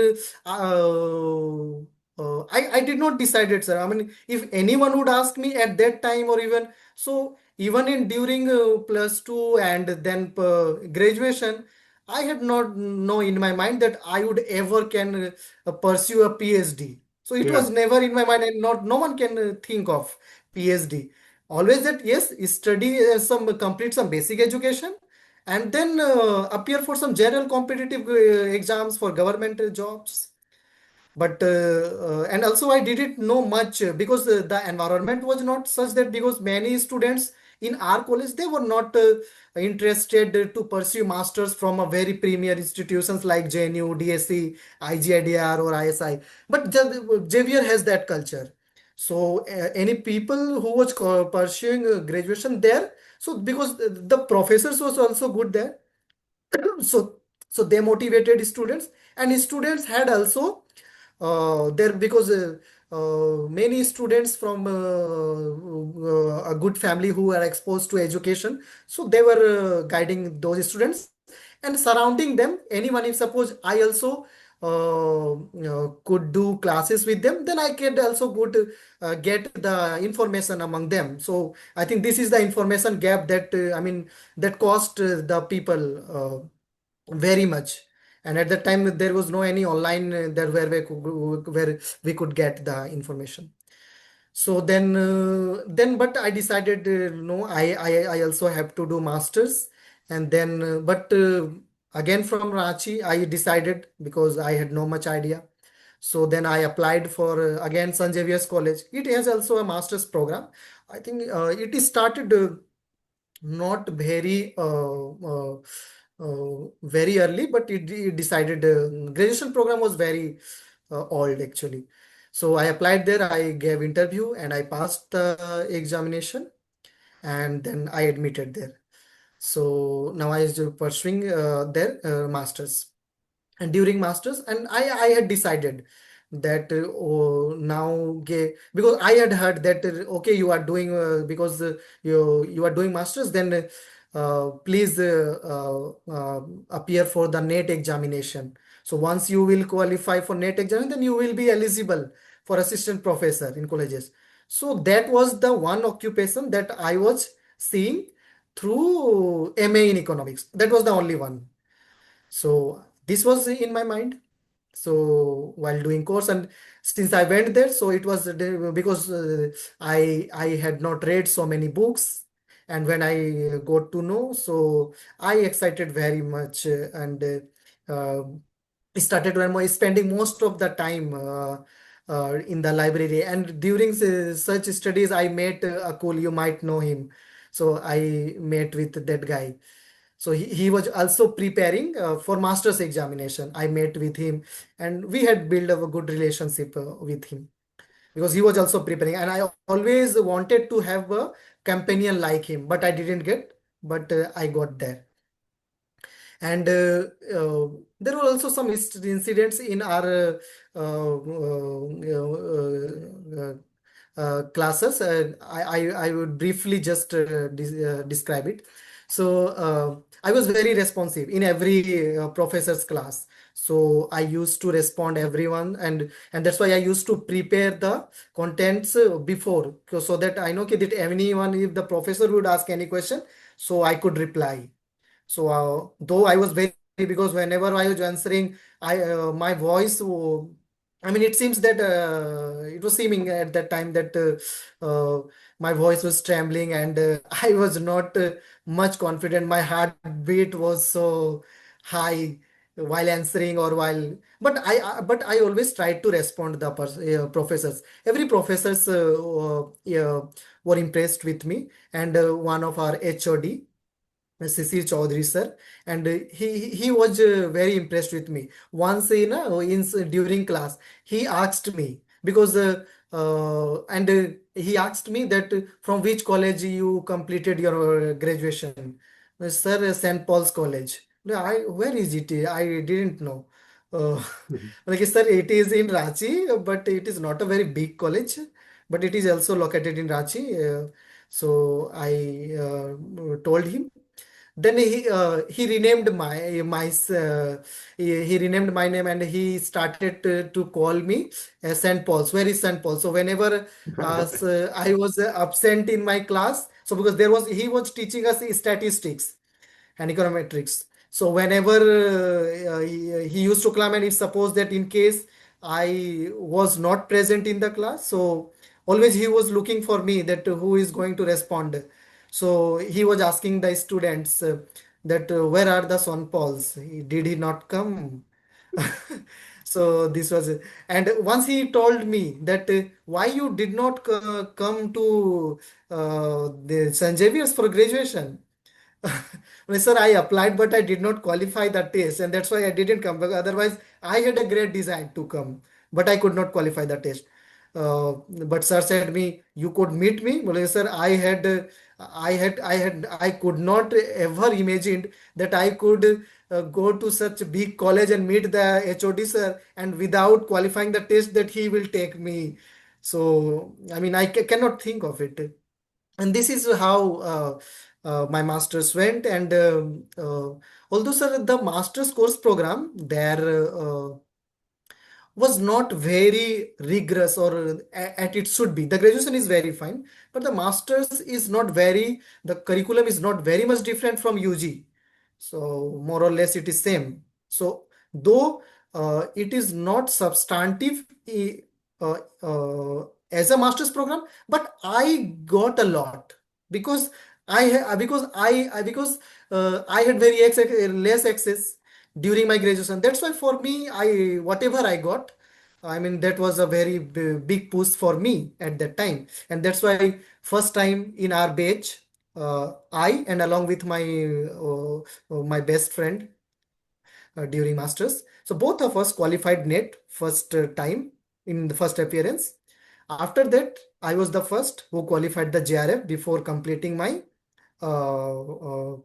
I did not decide it, sir. I mean, if anyone would ask me at that time, or even so, even in during plus two and then graduation, I had not know in my mind that I would ever can pursue a PhD. So it Yeah. was never in my mind, and not no one can think of PhD. Always that yes, study some complete some basic education, and then appear for some general competitive exams for government jobs. But and also I didn't know much because the environment was not such that, because many students in our college, they were not interested to pursue masters from a very premier institutions like JNU, DSC, IGIDR or ISI. But Xavier has that culture. So any people who was pursuing graduation there, So because the professors was also good there, so they motivated students, and students had also there, because many students from a good family who are exposed to education, so they were guiding those students and surrounding them. Anyone, if suppose I also could do classes with them, then I could also good get the information among them. So I think this is the information gap that I mean that cost the people very much. And at that time there was no any online there where we could get the information. So then but I decided no, I also have to do masters. And then but again from Ranchi I decided, because I had no much idea. So then I applied for again St. Xavier's College. It has also a master's program. I think it is started not very very early, but it decided graduation program was very old actually. So I applied there, I gave interview, and I passed the examination, and then I admitted there. So now I is pursuing their masters. And during masters, and I had decided that oh, now because I had heard that okay, you are doing because you are doing masters, then please appear for the NET examination. So once you will qualify for NET exam, then you will be eligible for assistant professor in colleges. So that was the one occupation that I was seeing through MA in economics. That was the only one. So this was in my mind. So while doing course, and since I went there, so it was because I had not read so many books, and when I got to know, so I excited very much, and started when spending most of the time in the library. And during such studies I met Akul, you might know him. So I met with that guy. So he was also preparing for master's examination. I met with him, and we had built a good relationship with him, because he was also preparing. And I always wanted to have a companion like him, but I didn't get, but I got there. And there were also some incidents in our classes. I would briefly just describe it. So I was very responsive in every professor's class. So I used to respond everyone, and that's why I used to prepare the contents before, so that I know that anyone, if the professor would ask any question, so I could reply. So though I was very, because whenever I was answering, I my voice, I mean, it seems that it was seeming at that time that my voice was trembling, and I was not much confident. My heartbeat was so high while answering, or while, but I always tried to respond the professors. Every professors were impressed with me, and one of our HOD. Sisir Chaudhary sir, and he was very impressed with me. Once during class, he asked me, because and he asked me that from which college you completed your graduation. Sir, St. Paul's College. No, where is it? I didn't know. Uh, Mhm. like sir, it is in Ranchi, but it is not a very big college, but it is also located in Ranchi. So I told him. Then he renamed he renamed my name, and he started to call me St. Paul's. Where is St. Paul? So whenever I was absent in my class, so because he was teaching us statistics and econometrics. So whenever he used to come, and if suppose that in case I was not present in the class, so always he was looking for me, that who is going to respond. So he was asking the students that where are the Son Pauls? Did he not come? So this was it. And once he told me that why you did not come to the St. Xavier's for graduation. Well, sir, I applied, but I did not qualify the test, and that's why I didn't come back. Otherwise, I had a great design to come, but I could not qualify the test. but sir said me, you could meet me. Well, sir, I could not ever imagined that I could go to such a big college and meet the HOD sir, and without qualifying the test that he will take me. So, I mean, cannot think of it. And this is how my masters went. And although, sir, the master's course program there was not very rigorous, or at it should be. The graduation is very fine, but the masters is not very, the curriculum is not very much different from UG. So more or less it is same. So though it is not substantive as a master's program, but I got a lot because I had very less access during my graduation. That's why for me, I whatever I got, I mean that was a very big push for me at that time, and that's why first time in our batch, I and along with my best friend during masters, so both of us qualified net first time in the first appearance. After that, I was the first who qualified the JRF before completing my uh,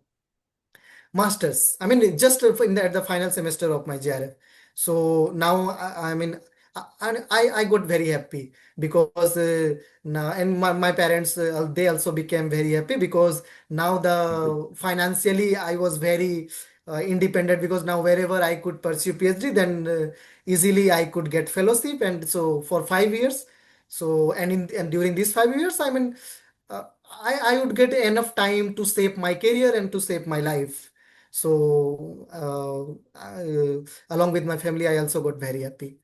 masters. I mean, just in at the final semester of my JRF. So now, I mean, I got very happy because now, and my parents, they also became very happy because now the financially I was very independent, because now wherever I could pursue PhD, then easily I could get fellowship. And so for 5 years, so and during these 5 years, I mean, I would get enough time to shape my career and to shape my life. So along with my family, I also got very happy.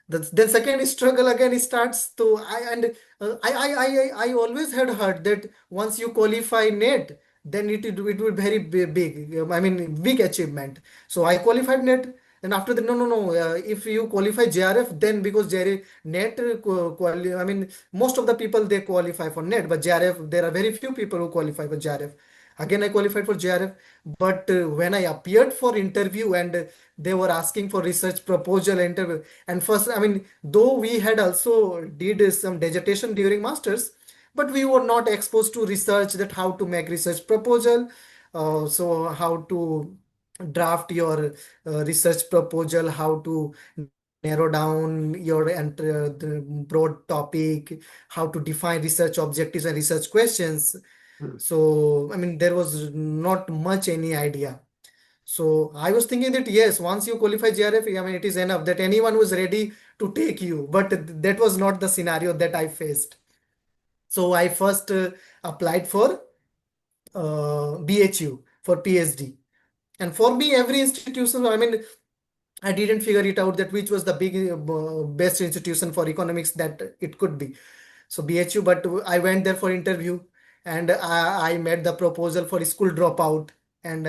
Then second struggle again starts to I always had heard that once you qualify net, then it will very big. I mean big achievement. So I qualified net. And after that, no. If you qualify JRF, then because JRF net, I mean, most of the people they qualify for net, but JRF, there are very few people who qualify for JRF. Again, I qualified for JRF, but when I appeared for interview, and they were asking for research proposal interview, and first, I mean, though we had also did some dissertation during masters, but we were not exposed to research, that how to make research proposal, so how to draft your research proposal, how to narrow down your the broad topic, how to define research objectives and research questions. Hmm. So, I mean, there was not much any idea. So I was thinking that yes, once you qualify JRF, I mean, it is enough that anyone was ready to take you. But that was not the scenario that I faced. So I first applied for BHU for PhD. And for me, every institution, I mean, I didn't figure it out that which was the best institution for economics that it could be. So BHU, but I went there for interview, and I made the proposal for school dropout, and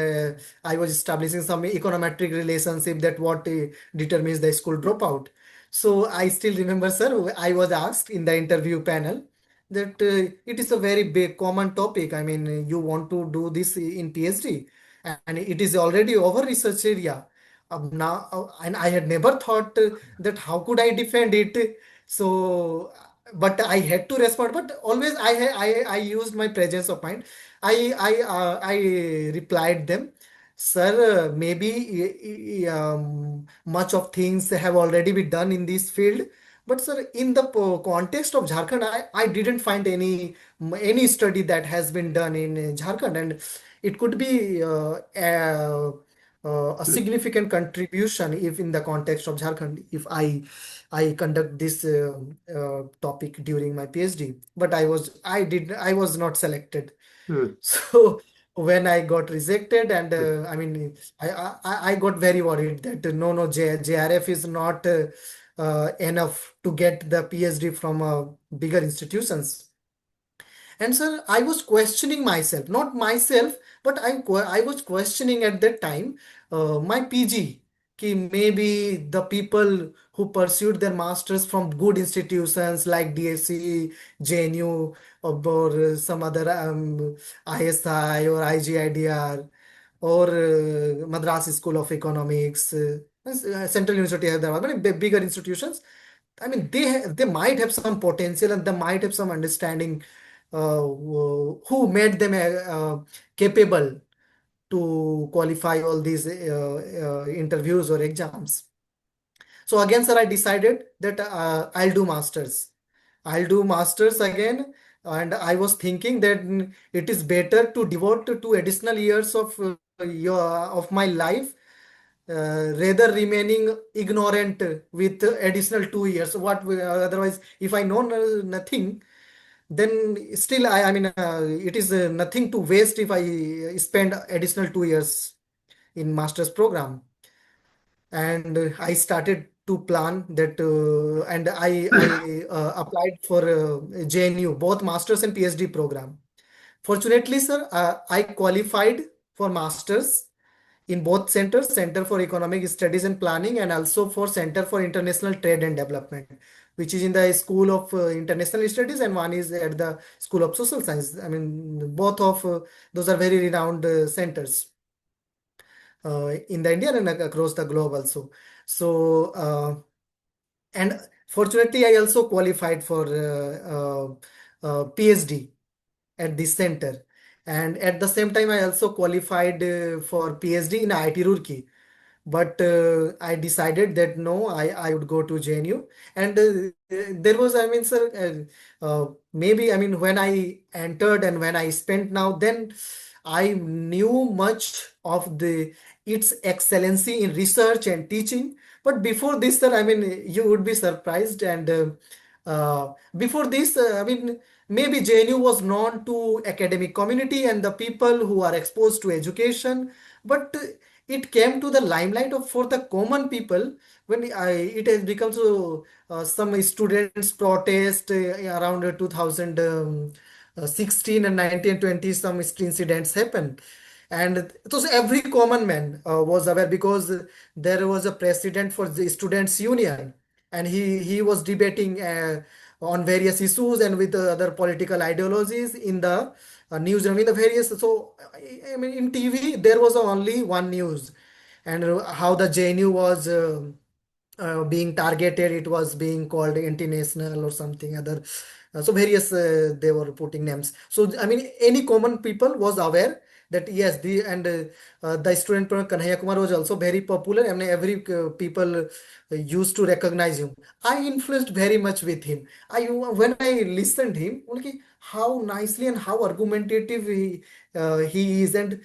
I was establishing some econometric relationship that what determines the school dropout. So I still remember, sir, I was asked in the interview panel that it is a very big common topic. I mean, you want to do this in PhD, and it is already over research area. Now, and I had never thought that how could I defend it. So, but I had to respond. But always I used my presence of mind. I replied them, sir. Maybe much of things have already been done in this field. But sir, in the context of Jharkhand, I didn't find any study that has been done in Jharkhand, and it could be a significant contribution if in the context of Jharkhand, if I conduct this topic during my PhD. But I was not selected. Hmm. So when I got rejected, and I mean, I got very worried that no, JRF is not enough to get the PhD from bigger institutions. And sir, I was questioning myself, not myself, but I was questioning at that time my PG. Ki maybe the people who pursued their masters from good institutions like DSC, JNU, or some other ISI or IGIDR, or Madras School of Economics, Central University Hyderabad, bigger institutions. I mean, they might have some potential and they might have some understanding who made them capable to qualify all these interviews or exams. So again, sir, I decided that I'll do masters. I'll do masters again, and I was thinking that it is better to devote to additional years of my life rather remaining ignorant with additional 2 years. Otherwise, if I know nothing, then still it is nothing to waste if I spend additional 2 years in master's program. And I started to plan that, and I applied for JNU, both masters and PhD program. Fortunately, sir, I qualified for masters in both centers, Center for Economic Studies and Planning, and also for Center for International Trade and Development, which is in the School of International Studies, and one is at the School of Social Science. I mean, both of those are very renowned centers in the India and across the globe also. So, and fortunately, I also qualified for PhD at this center. And at the same time, I also qualified for PhD in IIT Roorkee. But I decided that no, I would go to JNU. And there was, I mean, sir, maybe, I mean, when I entered and when I spent now, then I knew much of its excellency in research and teaching. But before this, sir, I mean, you would be surprised. And before this, I mean, maybe JNU was known to academic community and the people who are exposed to education. But it came to the limelight of for the common people when it has become so some students protest around 2016 and 1920 some incidents happened, and it was every common man was aware because there was a president for the students union, and he was debating on various issues and with other political ideologies in the newsroom in the various. So I mean, in TV there was only one news, and how the JNU was being targeted. It was being called anti-national or something other. So various they were putting names. So I mean, any common people was aware that yes, the student Kanhaiya Kumar was also very popular. I mean, every people used to recognize him. I influenced very much with him. When I listened him, okay, how nicely and how argumentative he is, and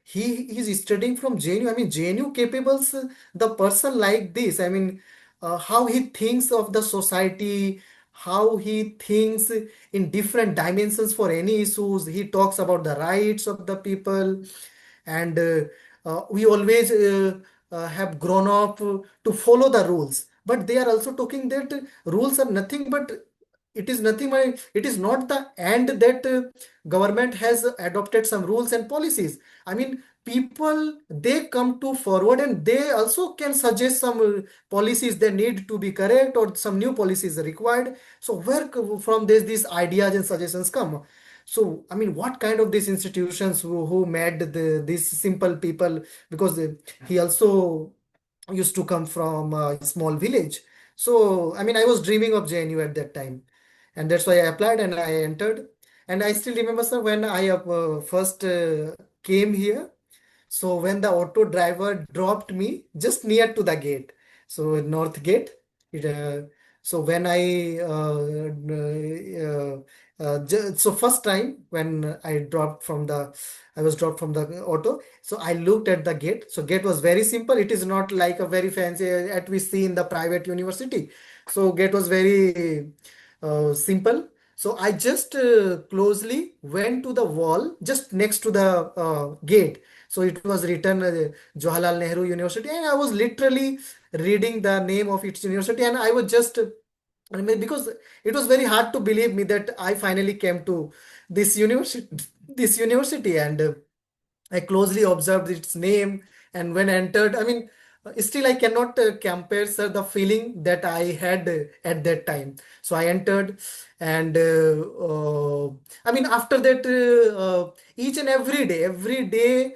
he is studying from JNU. I mean, JNU capables the person like this. I mean, how he thinks of the society, how he thinks in different dimensions for any issues. He talks about the rights of the people, and we always have grown up to follow the rules. But they are also talking that rules are nothing but it is nothing but it is not the end that government has adopted some rules and policies. I mean, people they come to forward and they also can suggest some policies that need to be correct or some new policies are required. So where from this these ideas and suggestions come? So I mean, what kind of these institutions who made these simple people, because he also used to come from a small village. So I mean, I was dreaming of JNU at that time, and that's why I applied and I entered. And I still remember, sir, when I first came here. So when the auto driver dropped me just near to the gate, so north gate, so when so first time when I was dropped from the auto. So I looked at the gate. So gate was very simple. It is not like a very fancy at we see in the private university. So gate was very simple. So I just closely went to the wall just next to the gate. So it was written Jawaharlal Nehru University, and I was literally reading the name of its university, and I was just, I mean, because it was very hard to believe me that I finally came to this university, and I closely observed its name, and when I entered, I mean, still I cannot compare, sir, the feeling that I had at that time. So I entered, and I mean, after that, each and every day,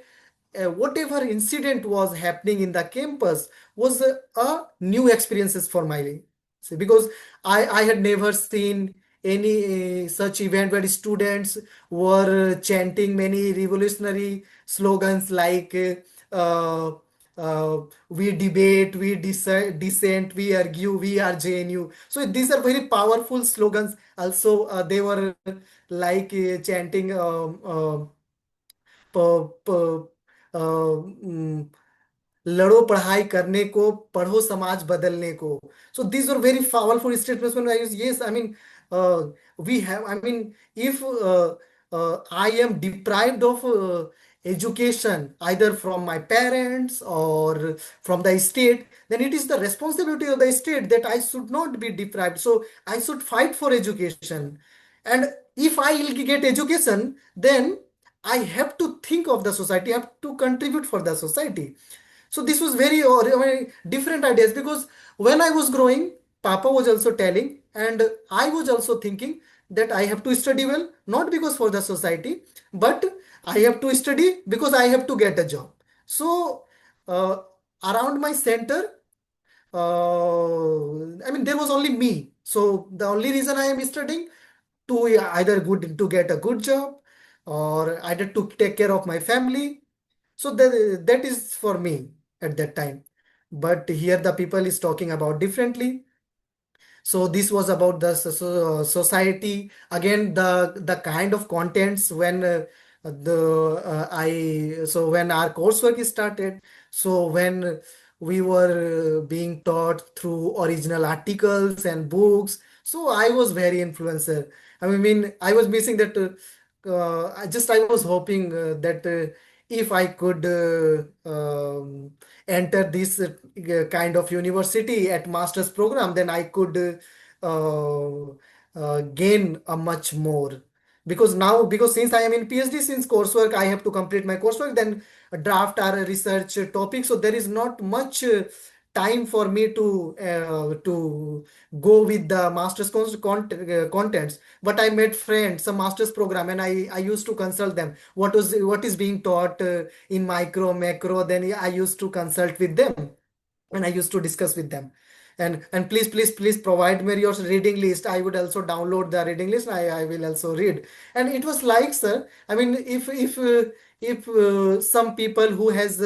whatever incident was happening in the campus was a new experiences for my See, because I had never seen any such event where students were chanting many revolutionary slogans like uh, we debate, we dissent, we argue, we are JNU. So these are very powerful slogans. Also, they were like chanting प, प, लड़ो पढ़ाई करने को पढ़ो समाज बदलने को. So these were very powerful statements when I use. Yes, I mean, we have, I mean, if I am deprived of education either from my parents or from the state, then it is the responsibility of the state that I should not be deprived. So I should fight for education. And if I will get education, then I have to think of the society, I have to contribute for the society. So this was very, very different ideas, because when I was growing, Papa was also telling, and I was also thinking that I have to study well, not because for the society, but I have to study because I have to get a job. So uh, around my center, I mean, there was only me. So the only reason I am studying to either good to get a good job or either to take care of my family. So that is for me at that time. But here the people is talking about differently. So this was about the society. Again, the kind of contents when the I so when our coursework started. So when we were being taught through original articles and books. So I was very influencer. I mean, I was missing that. I was hoping that if I could enter this kind of university at master's program, then I could gain a much more. Because now, because since I am in PhD, since coursework, I have to complete my coursework, then draft our research topic. So there is not much time for me to go with the master's contents. But I made friends, some master's program, and I used to consult them. What is being taught in micro, macro? Then I used to consult with them, and I used to discuss with them. And please provide me your reading list. I would also download the reading list. I will also read. And it was like, sir, I mean, if some people who has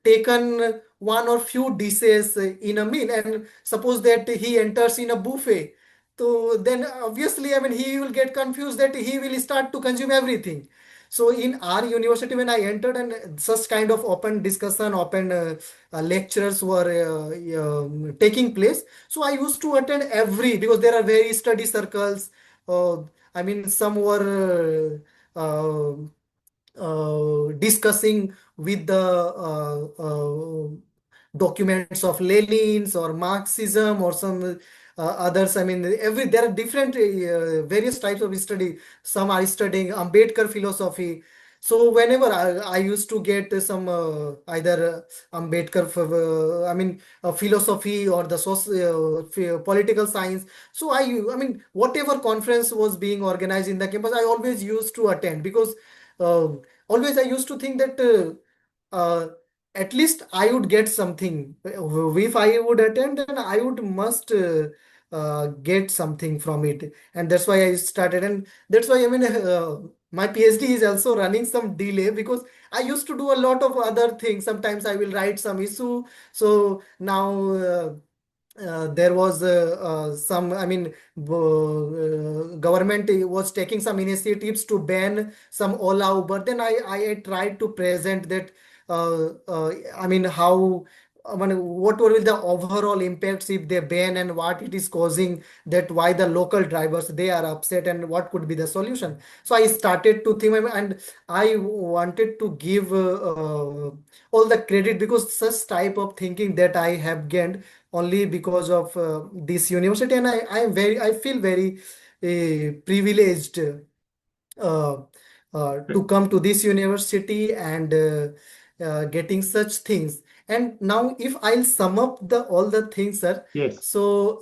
taken one or few dishes in a meal, and suppose that he enters in a buffet, so then obviously, I mean, he will get confused that he will start to consume everything. So in our university, when I entered, and such kind of open discussion, open lectures were taking place. So I used to attend every, because there are various study circles. I mean, some were discussing with the documents of Lenin's or Marxism or some others. I mean, there are different various types of study. Some are studying Ambedkar philosophy. So whenever I used to get some either Ambedkar, I mean, philosophy or the political science. So I mean, whatever conference was being organized in the campus, I always used to attend, because uh, always I used to think that at least I would get something. If I would attend, then I would must get something from it. And that's why I started. And that's why, I mean, my PhD is also running some delay, because I used to do a lot of other things. Sometimes I will write some issue. So now there was some, I mean, government was taking some initiatives to ban some Ola Uber. Then I tried to present that, I mean, how, I mean, what will be the overall impacts if they ban, and what it is causing, that why the local drivers, they are upset, and what could be the solution. So I started to think, and I wanted to give all the credit, because such type of thinking that I have gained only because of this university. And I feel very privileged uh, to come to this university and getting such things. And now, if I'll sum up the all the things, sir. Yes. So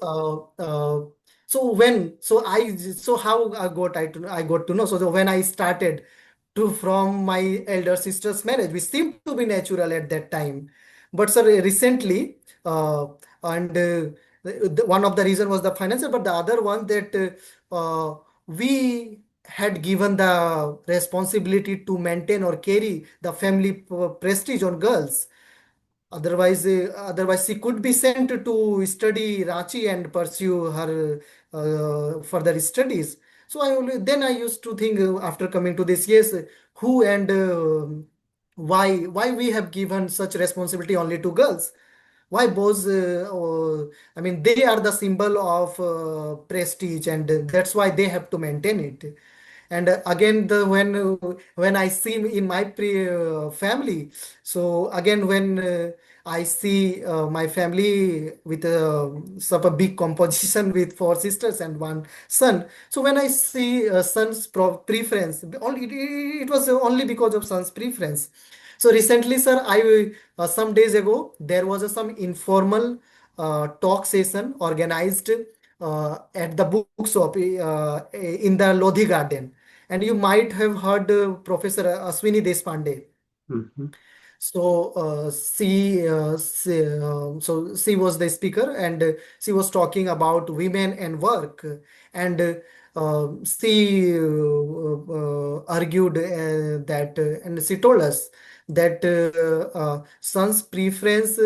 so how I got to know. So when I started to from my elder sister's marriage, which seemed to be natural at that time. But sir, recently, and one of the reason was the financial, but the other one that we had given the responsibility to maintain or carry the family prestige on girls. Otherwise, she could be sent to study Ranchi and pursue her further studies. So then I used to think after coming to this, yes, who and why we have given such responsibility only to girls? Why boys? I mean, they are the symbol of prestige, and that's why they have to maintain it. And again, when I see in my family, so again when I see my family with such a big composition with four sisters and one son. So when I see son's preference, only it was only because of son's preference. So recently, sir, I some days ago there was some informal talk session organized at the bookshop in the Lodhi Garden, and you might have heard Professor Ashwini Deshpande. Mhm. So she was the speaker, and she was talking about women and work, and she argued that, and she told us that son's preference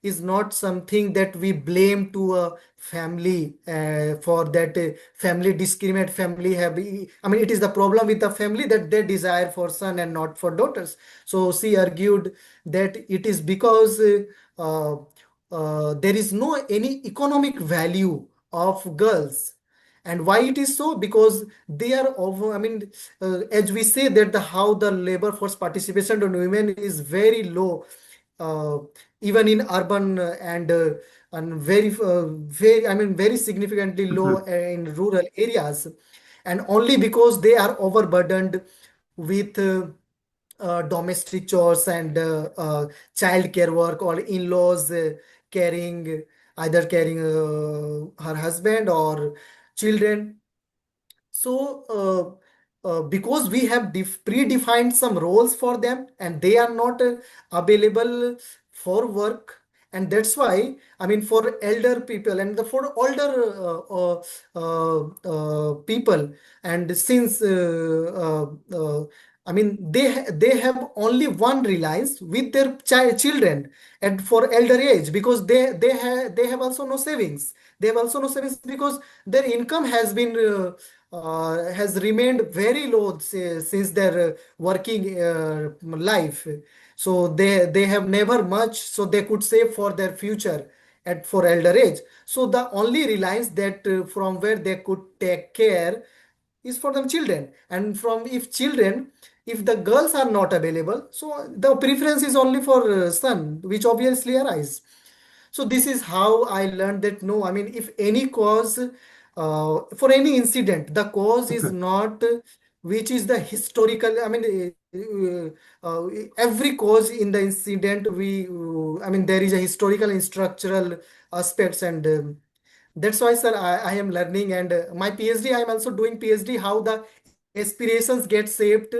is not something that we blame to a family for that family discriminate family have. I mean, it is the problem with the family that they desire for son and not for daughters. So she argued that it is because uh, there is no any economic value of girls. And why it is so? Because they are over. I mean, as we say that the how the labor force participation on women is very low, uh, even in urban and very, I mean, very significantly low Mhm. in rural areas, and only because they are overburdened with domestic chores and child care work, or in-laws carrying either carrying her husband or children. So, because we have predefined some roles for them and they are not available for work, and that's why, I mean, for elder people and for older people, and since I mean, they have only one reliance with their children, and for elder age, because they have also no savings. They have also no savings because their income has remained very low since their working life. So they have never much, so they could save for their future at for elder age. So the only reliance that from where they could take care is for them children. And from if children, if the girls are not available, so the preference is only for son, which obviously arise. So this is how I learned that no, I mean, if any cause, for any incident, the cause is Okay. not which is the historical. I mean, every cause in the incident, I mean, there is a historical and structural aspects, and that's why, sir, I am learning, and my PhD, I am also doing PhD, how the aspirations get shaped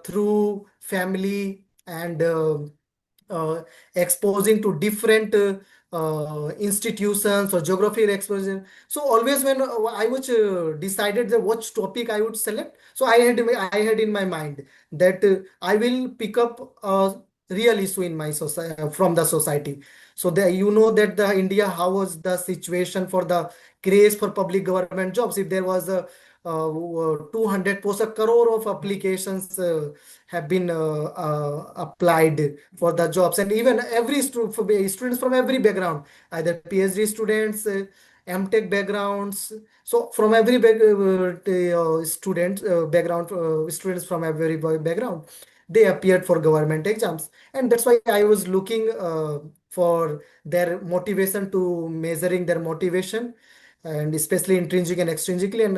through family and uh, exposing to different institutions or geographical exposure. So always when I was decided that what topic I would select, so I had in my mind that I will pick up a real issue in my society from the society. So the, you know that the India, how was the situation for the craze for public government jobs? If there was a 200 posts, a crore of applications have been applied for the jobs, and even every students from every background, either PhD students, MTech backgrounds. So from every student background, students from every background, they appeared for government exams, and that's why I was looking for their motivation, to measuring their motivation, and especially intrinsic and extrinsically, and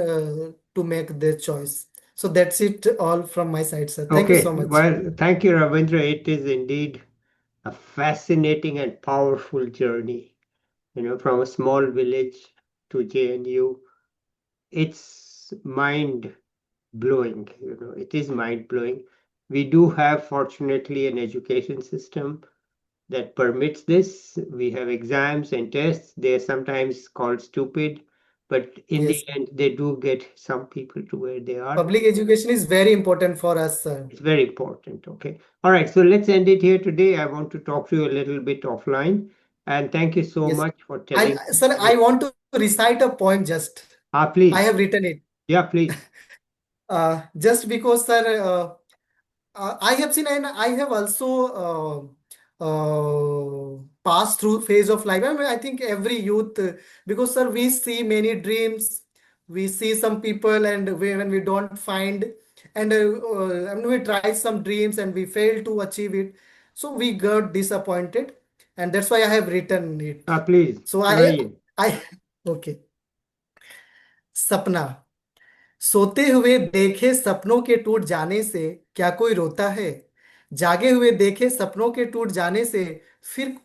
to make their choice. So that's it all from my side, sir. Thank you so Okay. much. Well, thank you, Ravindra. It is indeed a fascinating and powerful journey. From a small village to JNU. It's mind blowing. It is mind blowing. We do have, fortunately, an education system that permits this. We have exams and tests. They're sometimes called stupid, but in the Yes. end, they do get some people to where they are. Public education is very important for us, sir. It's very important. Okay. All right. So let's end it here today. I want to talk to you a little bit offline. And thank you so Yes. much for telling. Sir, I want to recite a poem just. I have Please. written it. Yeah, please. Just because, sir, I have seen and I have also passed through phase of life. I mean, I think every youth, because sir, we see many dreams, we see some people, and when we don't find, and I mean, we try some dreams and we fail to achieve it, so we got disappointed, and that's why I have written it. Please. So Sunaiye. I, okay, सपना सोते हुए देखे सपनों के टूट जाने से क्या कोई रोता है। जागे हुए देखे सपनों के टूट जाने से फिर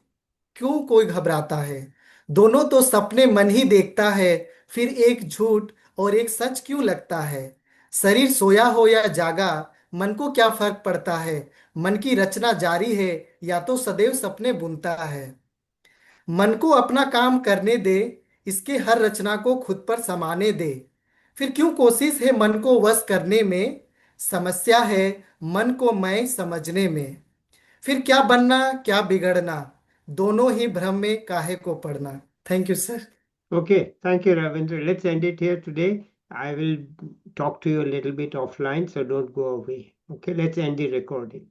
क्यों कोई घबराता है। दोनों तो सपने मन ही देखता है, फिर एक झूठ और एक सच क्यों लगता है। शरीर सोया हो या जागा, मन को क्या फर्क पड़ता है। मन की रचना जारी है, या तो सदैव सपने बुनता है। मन को अपना काम करने दे, इसके हर रचना को खुद पर समाने दे। फिर क्यों कोशिश है मन को वश करने में, समस्या है मन को मैं समझने में। फिर क्या बनना क्या बिगड़ना, दोनों ही भ्रम में काहे को पड़ना। Thank you sir. Okay. Thank you, Ravindra. Let's end it here today. I will talk to you a little bit offline, so don't go away. Okay. Let's end the recording.